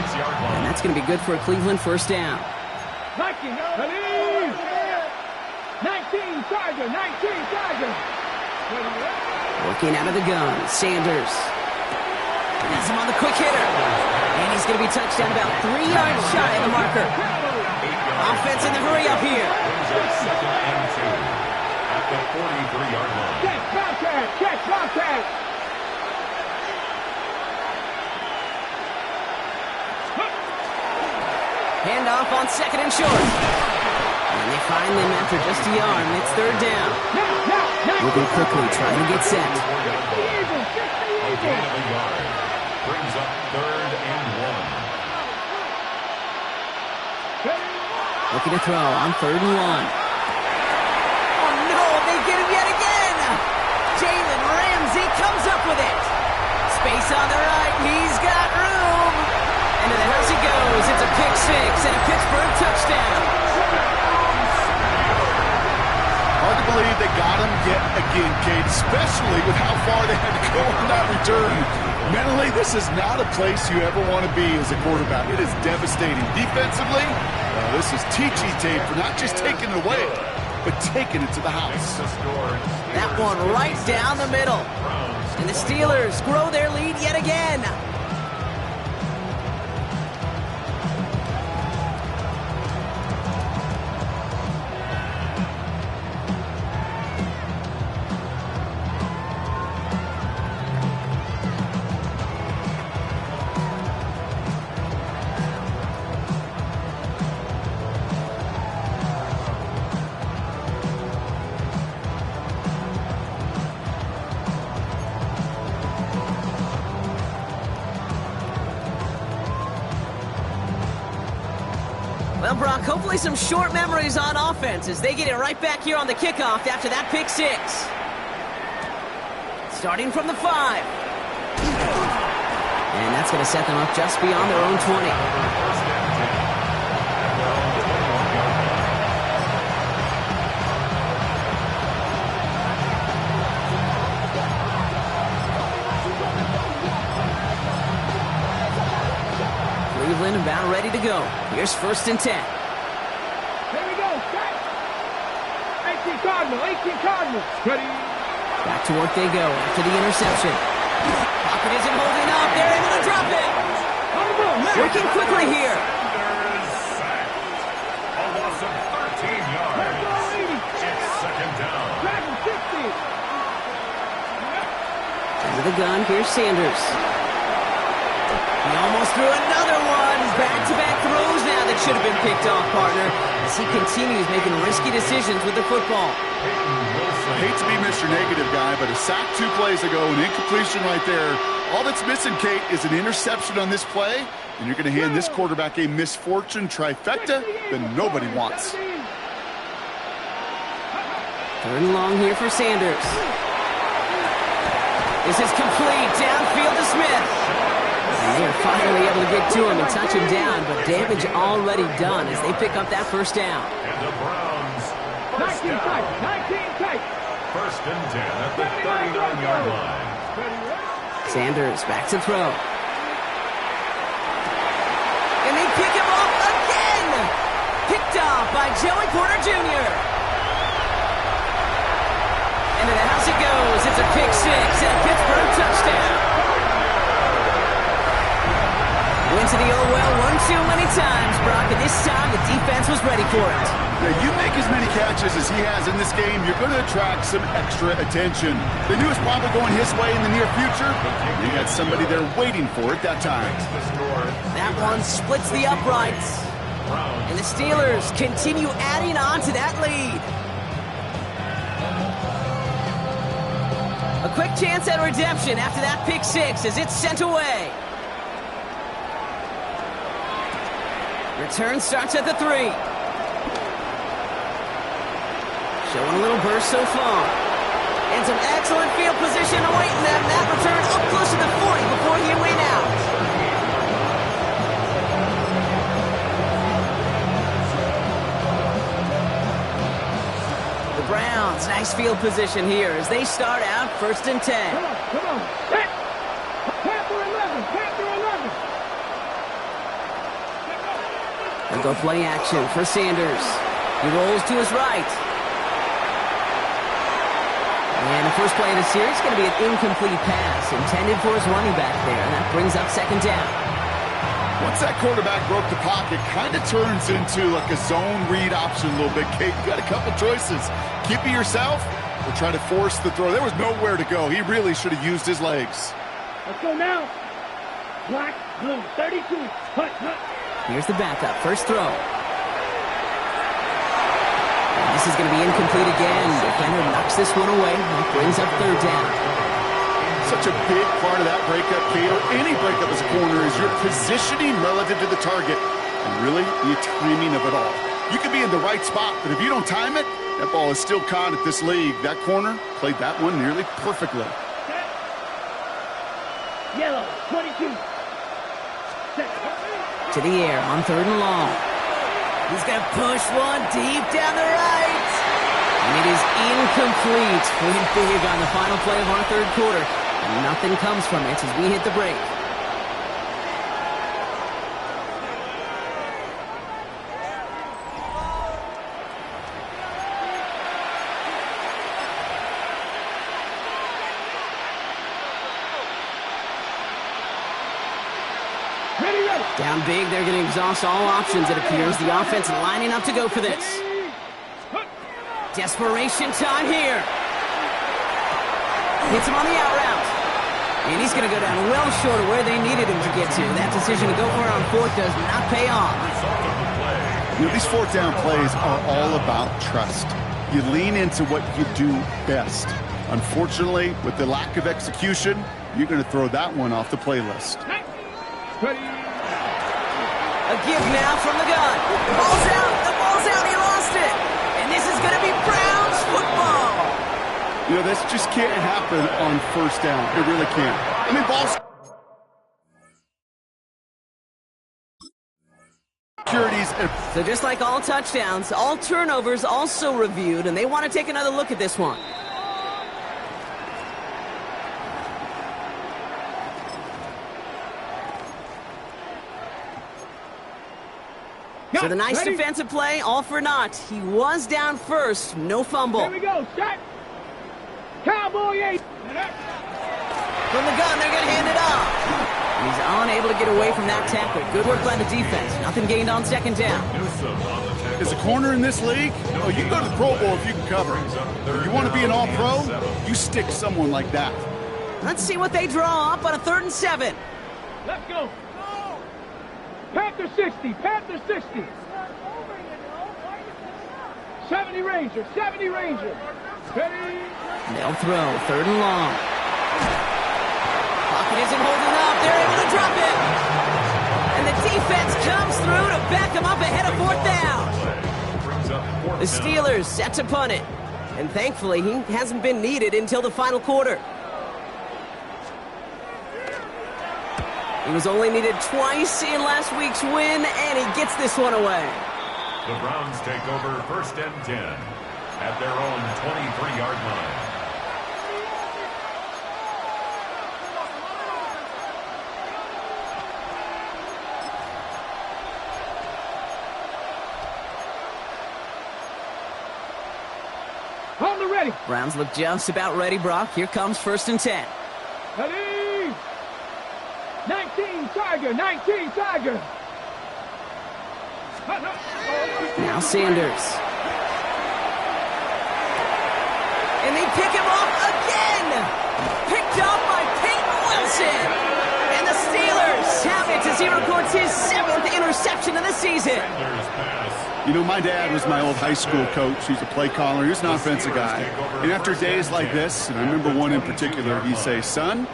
And that's going to be good for a Cleveland 1st down. 19 Charger. Working out of the gun, Sanders. Has him on the quick hitter. And he's going to be touched down about 3 yards shy of the marker. Offense in the hurry up here. 2nd and 2 at the 43-yard line. Catch, Bobcat. Hand off on 2nd and short. And they find them after just a yard, and it's 3rd down. Moving quickly, trying to get set. A gain of a yard. Brings up 3rd and 1. Looking to throw on 3rd and 1. Oh no, they get him yet again! Jalen Ramsey comes up with it. Space on the right, he's got room. And to the house he goes. It's a pick 6 and a Pittsburgh touchdown. Hard to believe they got him yet again, Kate, especially with how far they had to go on that return. Mentally, this is not a place you ever want to be as a quarterback. It is devastating. Defensively, this is teaching tape for not just taking it away, but taking it to the house. That one right down the middle. And the Steelers grow their lead yet again. Well, Brock, hopefully some short memories on offense as they get it right back here on the kickoff after that pick 6. Starting from the 5. And that's going to set them up just beyond their own 20. Cleveland about ready to go. Here's 1st and 10. Here we go, set. 18 Cardinals. Ready. Back to work they go after the interception. Pocket isn't holding up. They're able to drop it. Working quickly here. A loss of 13 yards. It's 2nd down. Dragon 60. Into the gun, here's Sanders. He almost threw another one. Back-to-back throws now that should have been picked off, partner, as he continues making risky decisions with the football. I hate to be Mr. Negative guy, but a sack 2 plays ago, an incompletion right there. All that's missing, Kate, is an interception on this play, and you're going to hand this quarterback a misfortune trifecta that nobody wants. 3rd and long here for Sanders. This is complete. Downfield to Smith. And they are finally able to get to him and touch him down, but damage already done as they pick up that 1st down. And the Browns, 19 tight. 1st and 10 at the 39-yard line. Sanders back to throw. And they pick him off again! Picked off by Joey Porter Jr. Into the house it goes. It's a pick six and a Pittsburgh touchdown. Went to the old well one too many times, Brock, and this time the defense was ready for it. Now, you make as many catches as he has in this game, you're going to attract some extra attention. They knew it was probably going his way in the near future. They had somebody there waiting for it that time. That one splits the uprights. And the Steelers continue adding on to that lead. A quick chance at redemption after that pick six as it's sent away. Return starts at the 3. Showing a little burst so far. And some excellent field position awaiting them. That return up close to the 40 before he went out. The Browns, nice field position here as they start out 1st and 10. Come on. Set. Panther 11. Panther 11. They'll go play action for Sanders. He rolls to his right. And the first play of the series is going to be an incomplete pass intended for his running back there. And that brings up 2nd down. Once that quarterback broke the pocket, kind of turns into like a zone read option a little bit. Kate, you got a couple choices. Keep it yourself or try to force the throw. There was nowhere to go. He really should have used his legs. Let's go now. Black, blue, 32. Hut, hut. Here's the backup. First throw. This is going to be incomplete again. Defender knocks this one away. That brings up 3rd down. Such a big part of that breakup, Kate, or any breakup as a corner, is your positioning relative to the target. And really, the timing of it all. You can be in the right spot, but if you don't time it, that ball is still caught at this league. That corner played that one nearly perfectly. Set. Yellow, 22. Set. To the air on 3rd and long. He's going to push one deep down the right. And it is incomplete. Went big on the final play of our 3rd quarter. And nothing comes from it as we hit the break. Down big, they're going to exhaust all options, it appears. The offense lining up to go for this. Desperation time here. Hits him on the out route. And he's going to go down well short of where they needed him to get to. That decision to go for it on 4th does not pay off. You know, these 4th down plays are all about trust. You lean into what you do best. Unfortunately, with the lack of execution, you're going to throw that one off the playlist. A give now from the gun. The ball's out, he lost it. And this is going to be Browns football. You know, this just can't happen on 1st down. It really can't. I mean, balls. So just like all touchdowns, all turnovers also reviewed, and they want to take another look at this one. So the nice defensive play, all for naught. He was down first, no fumble. Here we go, set. Cowboy 8. From the gun, they're going to hand it off. He's unable to get away from that tackle. Good work by the defense. Nothing gained on 2nd down. As a corner in this league, oh, you can go to the Pro Bowl if you can cover. You want to be an all-pro, you stick someone like that. Let's see what they draw up on a 3rd and 7. Let's go. Panther 60. Panther 60. 70 Ranger. 70 Ranger. Ready. They'll throw. 3rd and long. Pocket isn't holding up. They're able to drop it. And the defense comes through to back him up ahead of 4th down. The Steelers set to punt it. And thankfully, he hasn't been needed until the final quarter. He was only needed twice in last week's win, and he gets this one away. The Browns take over 1st and 10 at their own 23-yard line. On the ready. Browns look just about ready, Brock. Here comes 1st and 10. Ready. 19 Tiger. 19 Tiger. Now Sanders. And they pick him off again. Picked up by Peyton Wilson. And the Steelers have it as he records his 7th interception of the season. You know, my dad was my old high school coach. He's a play caller. He was an offensive guy. And after days like this, and I remember one in particular, he'd say, son,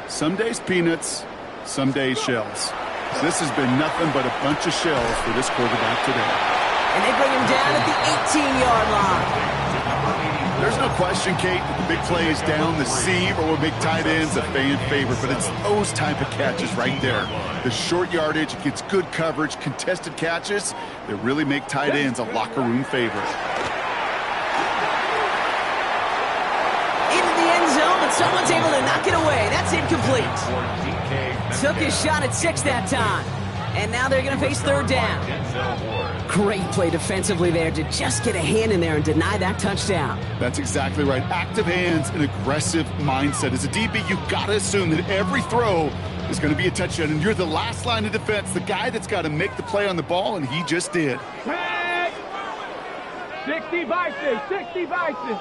some days peanuts, some days shells. This has been nothing but a bunch of shells for this quarterback today. And they bring him down at the 18-yard line. There's no question, Kate, that the big plays down the seam or will make tight ends a fan favorite, but it's those type of catches right there. The short yardage gets good coverage, contested catches that really make tight ends a locker room favorite. Into the end zone, but someone's able to knock it away. That's incomplete. Took his shot at 6 that time. And now they're going to face 3rd down. Great play defensively there to just get a hand in there and deny that touchdown. That's exactly right. Active hands and aggressive mindset. As a DB, you've got to assume that every throw is going to be a touchdown, and you're the last line of defense, the guy that's got to make the play on the ball, and he just did. 60 Bison, 60 Bison.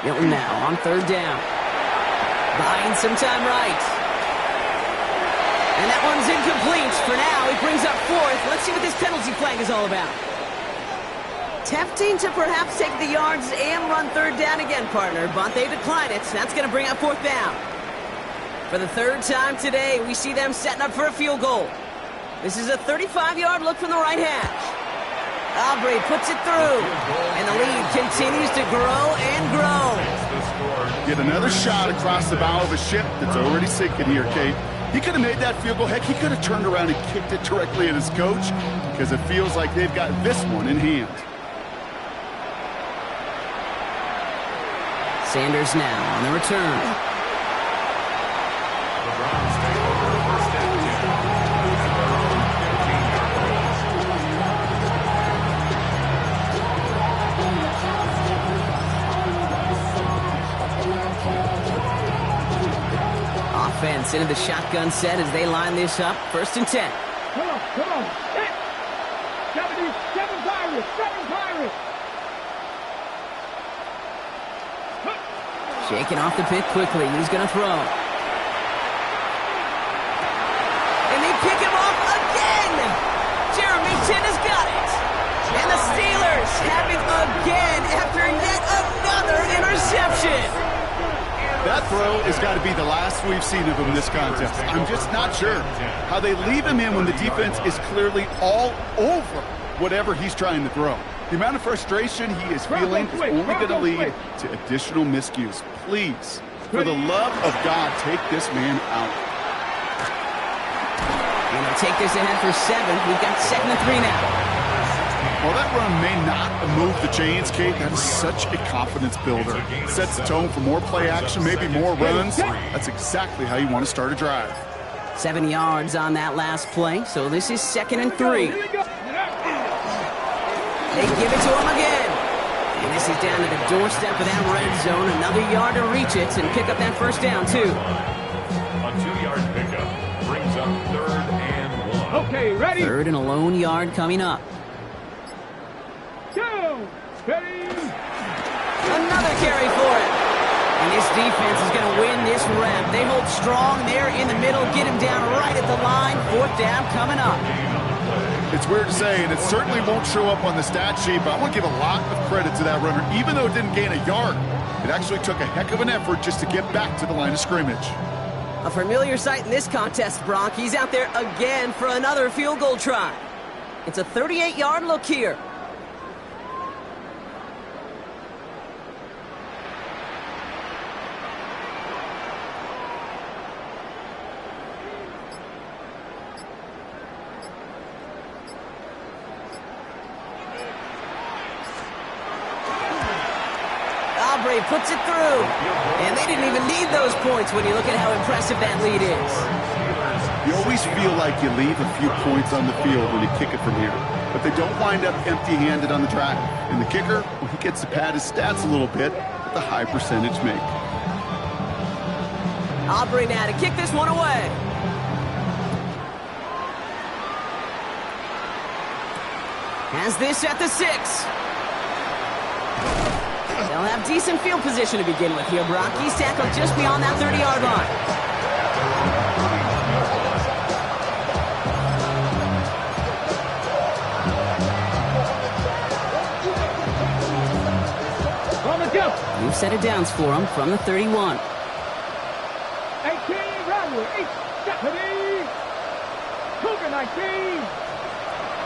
Hilton now on 3rd down. Buying some time right. And that one's incomplete. For now, he brings up 4th. Let's see what this penalty flag is all about. Tempting to perhaps take the yards and run 3rd down again, partner, but they decline it. That's going to bring up 4th down. For the 3rd time today, we see them setting up for a field goal. This is a 35-yard look from the right hash. Aubrey puts it through, and the lead continues to grow and grow. Get another shot across the bow of a ship that's already sinking here, Kate. He could have made that field goal. Heck, he could have turned around and kicked it directly at his coach because it feels like they've got this one in hand. Sanders now on the return. The Browns take over 1st and 10 at their own 15-yard line. Offense into the shotgun set as they line this up. 1st and 10. Come on. 7 Pirates, 7 Pirates. Shaking off the pick quickly. He's going to throw. And they pick him off again. Jeremy Chin has got it. And the Steelers have it again after yet another interception. That throw has got to be the last we've seen of him this contest. I'm just not sure how they leave him in when the defense is clearly all over whatever he's trying to throw. The amount of frustration he is feeling is only going to lead to additional miscues. Please, for the love of God, take this man out. And they'll take this ahead for 7. We've got 2nd and 3 now. While that run may not move the chains, Kate, that is such a confidence builder. Sets the tone for more play action, maybe more runs. That's exactly how you want to start a drive. 7 yards on that last play, so this is 2nd and 3. They give it to him again. And this is down to the doorstep of that red zone. Another yard to reach it and pick up that 1st down, too. A 2-yard pickup brings up 3rd and 1. Okay, ready? 3rd and a lone yard coming up. Down. Ready? Another carry for it. And this defense is going to win this rep. They hold strong there in the middle, get him down right at the line. 4th down coming up. It's weird to say, and it certainly won't show up on the stat sheet, but I want to give a lot of credit to that runner. Even though it didn't gain a yard, it actually took a heck of an effort just to get back to the line of scrimmage. A familiar sight in this contest, Brock. He's out there again for another field goal try. It's a 38-yard look here. Aubrey puts it through. And they didn't even need those points when you look at how impressive that lead is. You always feel like you leave a few points on the field when you kick it from here, but they don't wind up empty-handed on the track. And the kicker, well, he gets to pad his stats a little bit with the high percentage make. Aubrey now to kick this one away. Has this at the 6. They'll have decent field position to begin with here, Brock. He's tackled just beyond that 30-yard line. New set of downs for him from the 31. 18, Rodwood, 8, Stephanie, Cougar 19.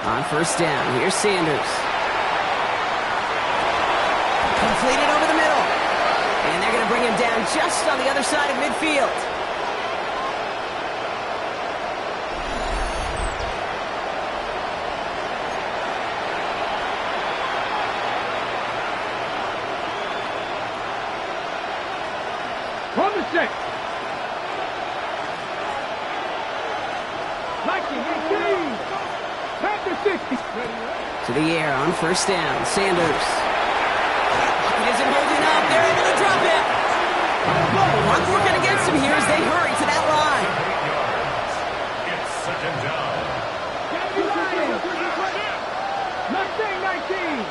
On first down, here's Sanders. Completed over the middle. And they're going to bring him down just on the other side of midfield. From the 6. 19, 18. Panther 60. To the air on first down, Sanders. He isn't holding up. They're able to drop it. Clock working against him here as they hurry to that line. It's second down. Mustang 19.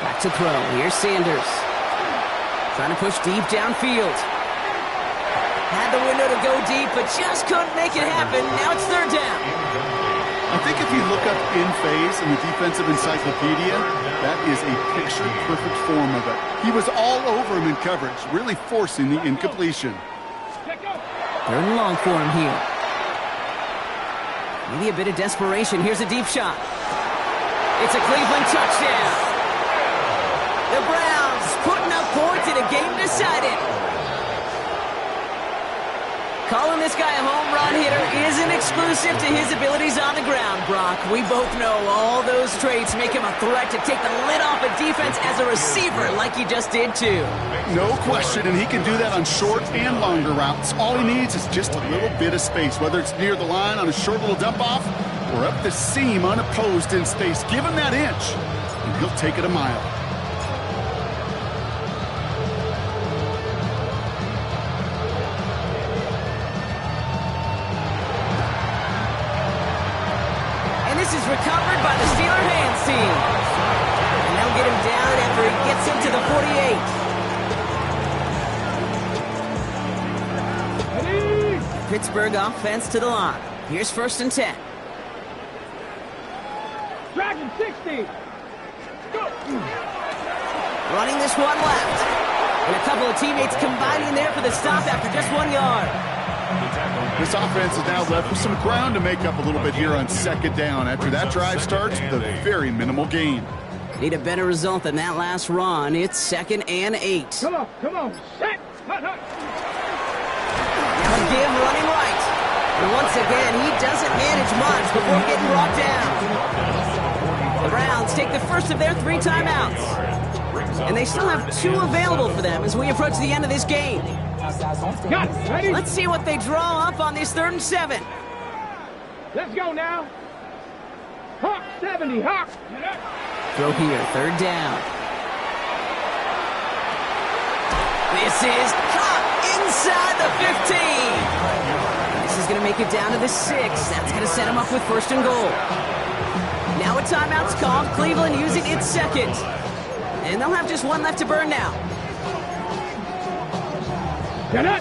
Back to throw. Here's Sanders. Trying to push deep downfield. Had the window to go deep, but just couldn't make it happen. Now it's third down. I think if you look up in phase in the defensive encyclopedia, that is a picture-perfect form of it. He was all over him in coverage, really forcing the incompletion. Third and long for him here. Maybe a bit of desperation. Here's a deep shot. It's a Cleveland touchdown. The Browns putting up points in a game decided. Calling this guy a home run hitter isn't exclusive to his abilities on the ground, Brock. We both know all those traits make him a threat to take the lid off a defense as a receiver like he just did too. No question, and he can do that on short and longer routes. All he needs is just a little bit of space, whether it's near the line on a short little dump-off or up the seam unopposed in space. Give him that inch, and he'll take it a mile. Recovered by the Steeler hands team. And they'll get him down after he gets into the 48. Pittsburgh offense to the line. Here's first and 10. Dragon 60. Go. Running this one left. And a couple of teammates combining there for the stop after just 1 yard. This offense is now left with some ground to make up a little bit here on second down. After that drive starts, the very minimal gain. Need a better result than that last run. It's 2nd and 8. Come on, come on. Set. Hut, hut. Now give running right. And once again, he doesn't manage much before getting brought down. The Browns take the first of their 3 timeouts. And they still have 2 available for them as we approach the end of this game. Got it. Ready? Let's see what they draw up on this 3rd and 7. Let's go now. Hawk 70. Hawk. Throw here, 3rd down. This is caught inside the 15. This is going to make it down to the 6. That's going to set him up with 1st and goal. Now a timeout's called. Cleveland using its 2nd. And they'll have just 1 left to burn now.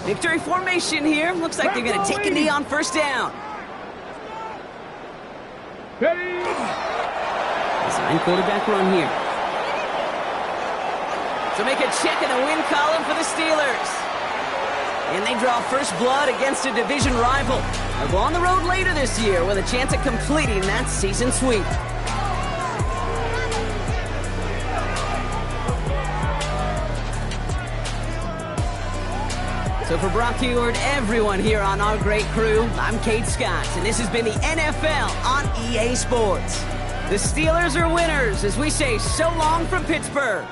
Victory formation here. Looks like they're going to take a knee on 1st down. Design quarterback run here. So make a check in the win column for the Steelers. And they draw first blood against a division rival. They'll go on the road later this year with a chance at completing that season sweep. So for Brock Huard, everyone here on our great crew, I'm Kate Scott, and this has been the NFL on EA Sports. The Steelers are winners as we say so long from Pittsburgh.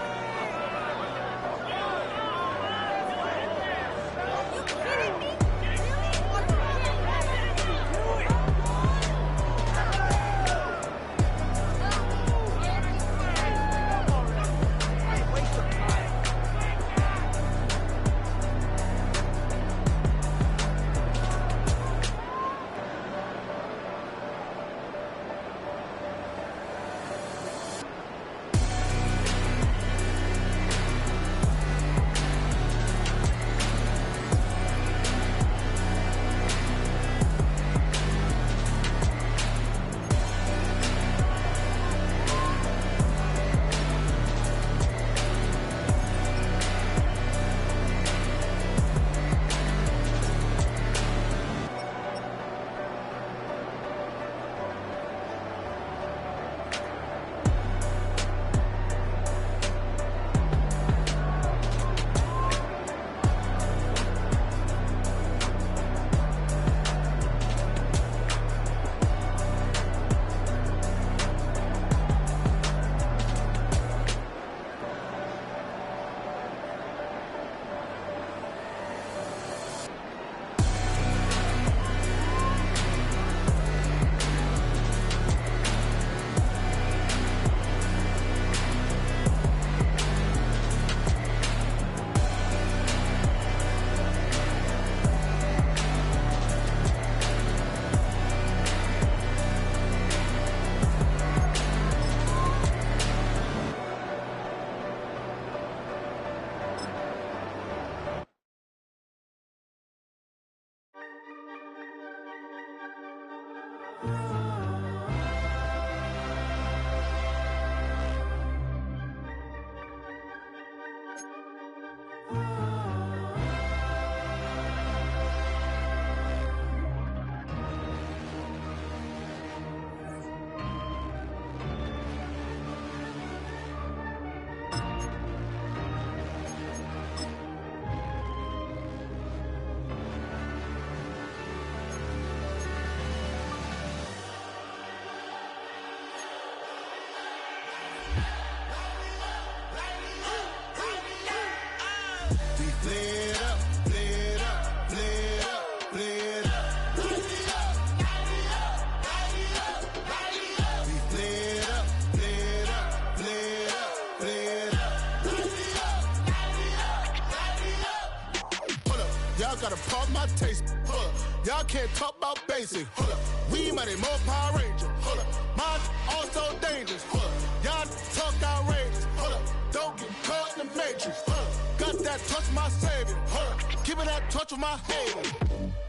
pardon my taste. Hold up. Y'all can't talk about basic. Hold up. We mighty more Power Ranger. Hold up. Mine also dangerous. Hold up. Y'all talk outrageous. Hold up. Don't get caught in the matrix. Hold up. Got that touch my savior. Hold up. Keeping that touch with my haters.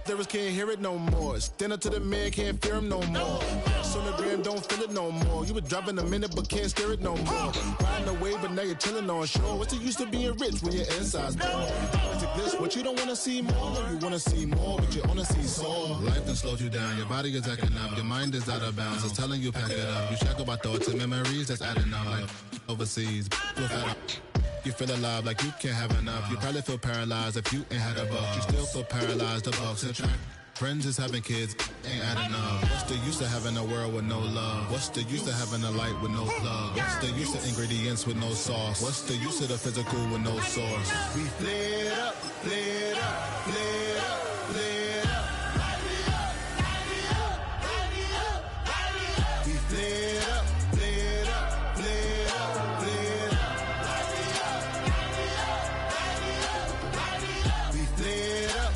Lyrics can't hear it no more. Stand up to the man, can't fear him no more. On the gram, don't feel it no more. You were driving a minute, but can't steer it no more. Riding away, but now you're chilling on shore. What's the use of being rich when your inside's poor? Take this, what you don't wanna see more. You wanna see more, but you wanna see sore. Life done slowed you down. Your body is acting up. Your mind is out of bounds. It's telling you pack it up. You shackle by thoughts and memories that's adding up. Like overseas, you feel alive like you can't have enough. You probably feel paralyzed if you ain't had a buck. You still feel paralyzed. The bucks and track. Friends is having kids, ain't adding up. What's the use of having a world with no love? What's the use of having a light with no plug? What's the use of ingredients with no sauce? What's the use of the physical with no source? We lit up, lit up, lit up, lit up. Light me up, light me up, light me up, light me up. We lit up, lit up, lit up, lit up. Light me up, light me up, light me up, light me up. We lit up.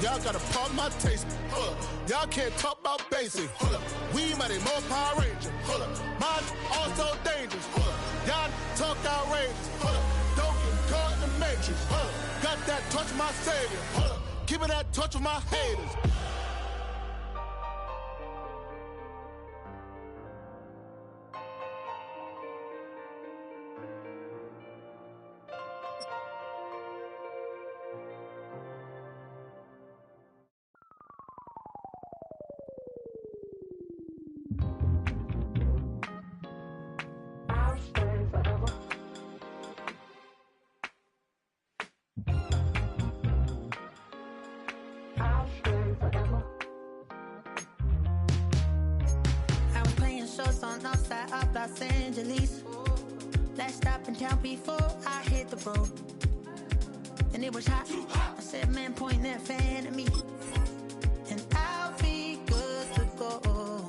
Y'all gotta pardon my taste. Hold up. Y'all can't talk about basic. Hold up. We mighty more Power Ranger. Hold up. Mine also dangerous. Hold up. Y'all talk outrageous. Hold up. Don't get caught in the matrix. Hold up. Got that touch my savior. Hold up. Keeping that touch with my haters. Los Angeles. Last stop in town before I hit the road. And it was hot. I said, man, point that fan at me, and I'll be good to go.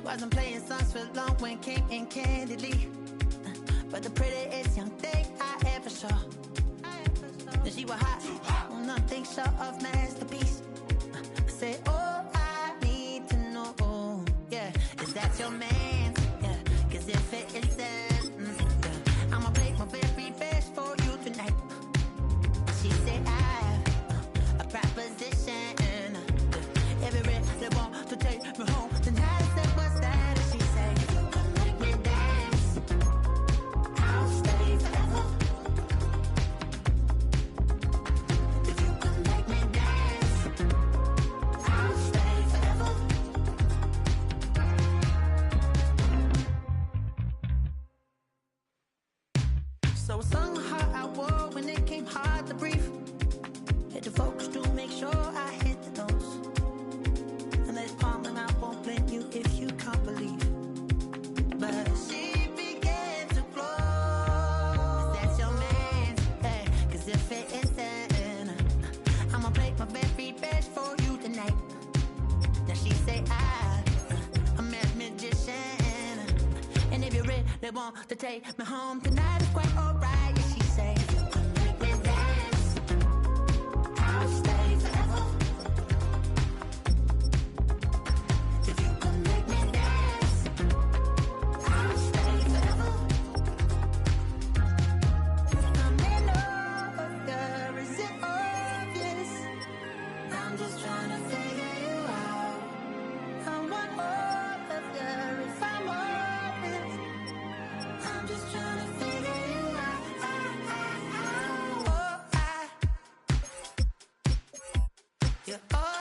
Wasn't playing songs for long when came in candidly, but the prettiest young thing I ever saw. And she was hot, on nothing short of masterpiece. I said, oh, I need to know, yeah, is that your man? Yeah, cause if it isn't, yeah, I'ma play my very best for you tonight. She said, I have a proposition. Every red they want to take me home tonight. I said, what's that? And she said, if you can make me dance, I'll stay forever. If you can make me dance, I'll stay forever. So I sung how I wore when it came hard to breathe. Had to focus to make sure I hit the notes. And there's palm and I won't blame you if you can't believe. But she began to glow. That's your man, hey, cause if it isn't, I'ma play my very best for you tonight. Now she say I'm a magician, and if you're ready, they want to take me home tonight. It's quite alright. Yeah, she say, if you can make me dance, I'll stay forever. If you can make me dance, I'll stay forever. I'm in love, girl, is it obvious? I'm just trying to figure you out. I want all of you if I'm honest. I'm just trying to figure you out. Oh, you're all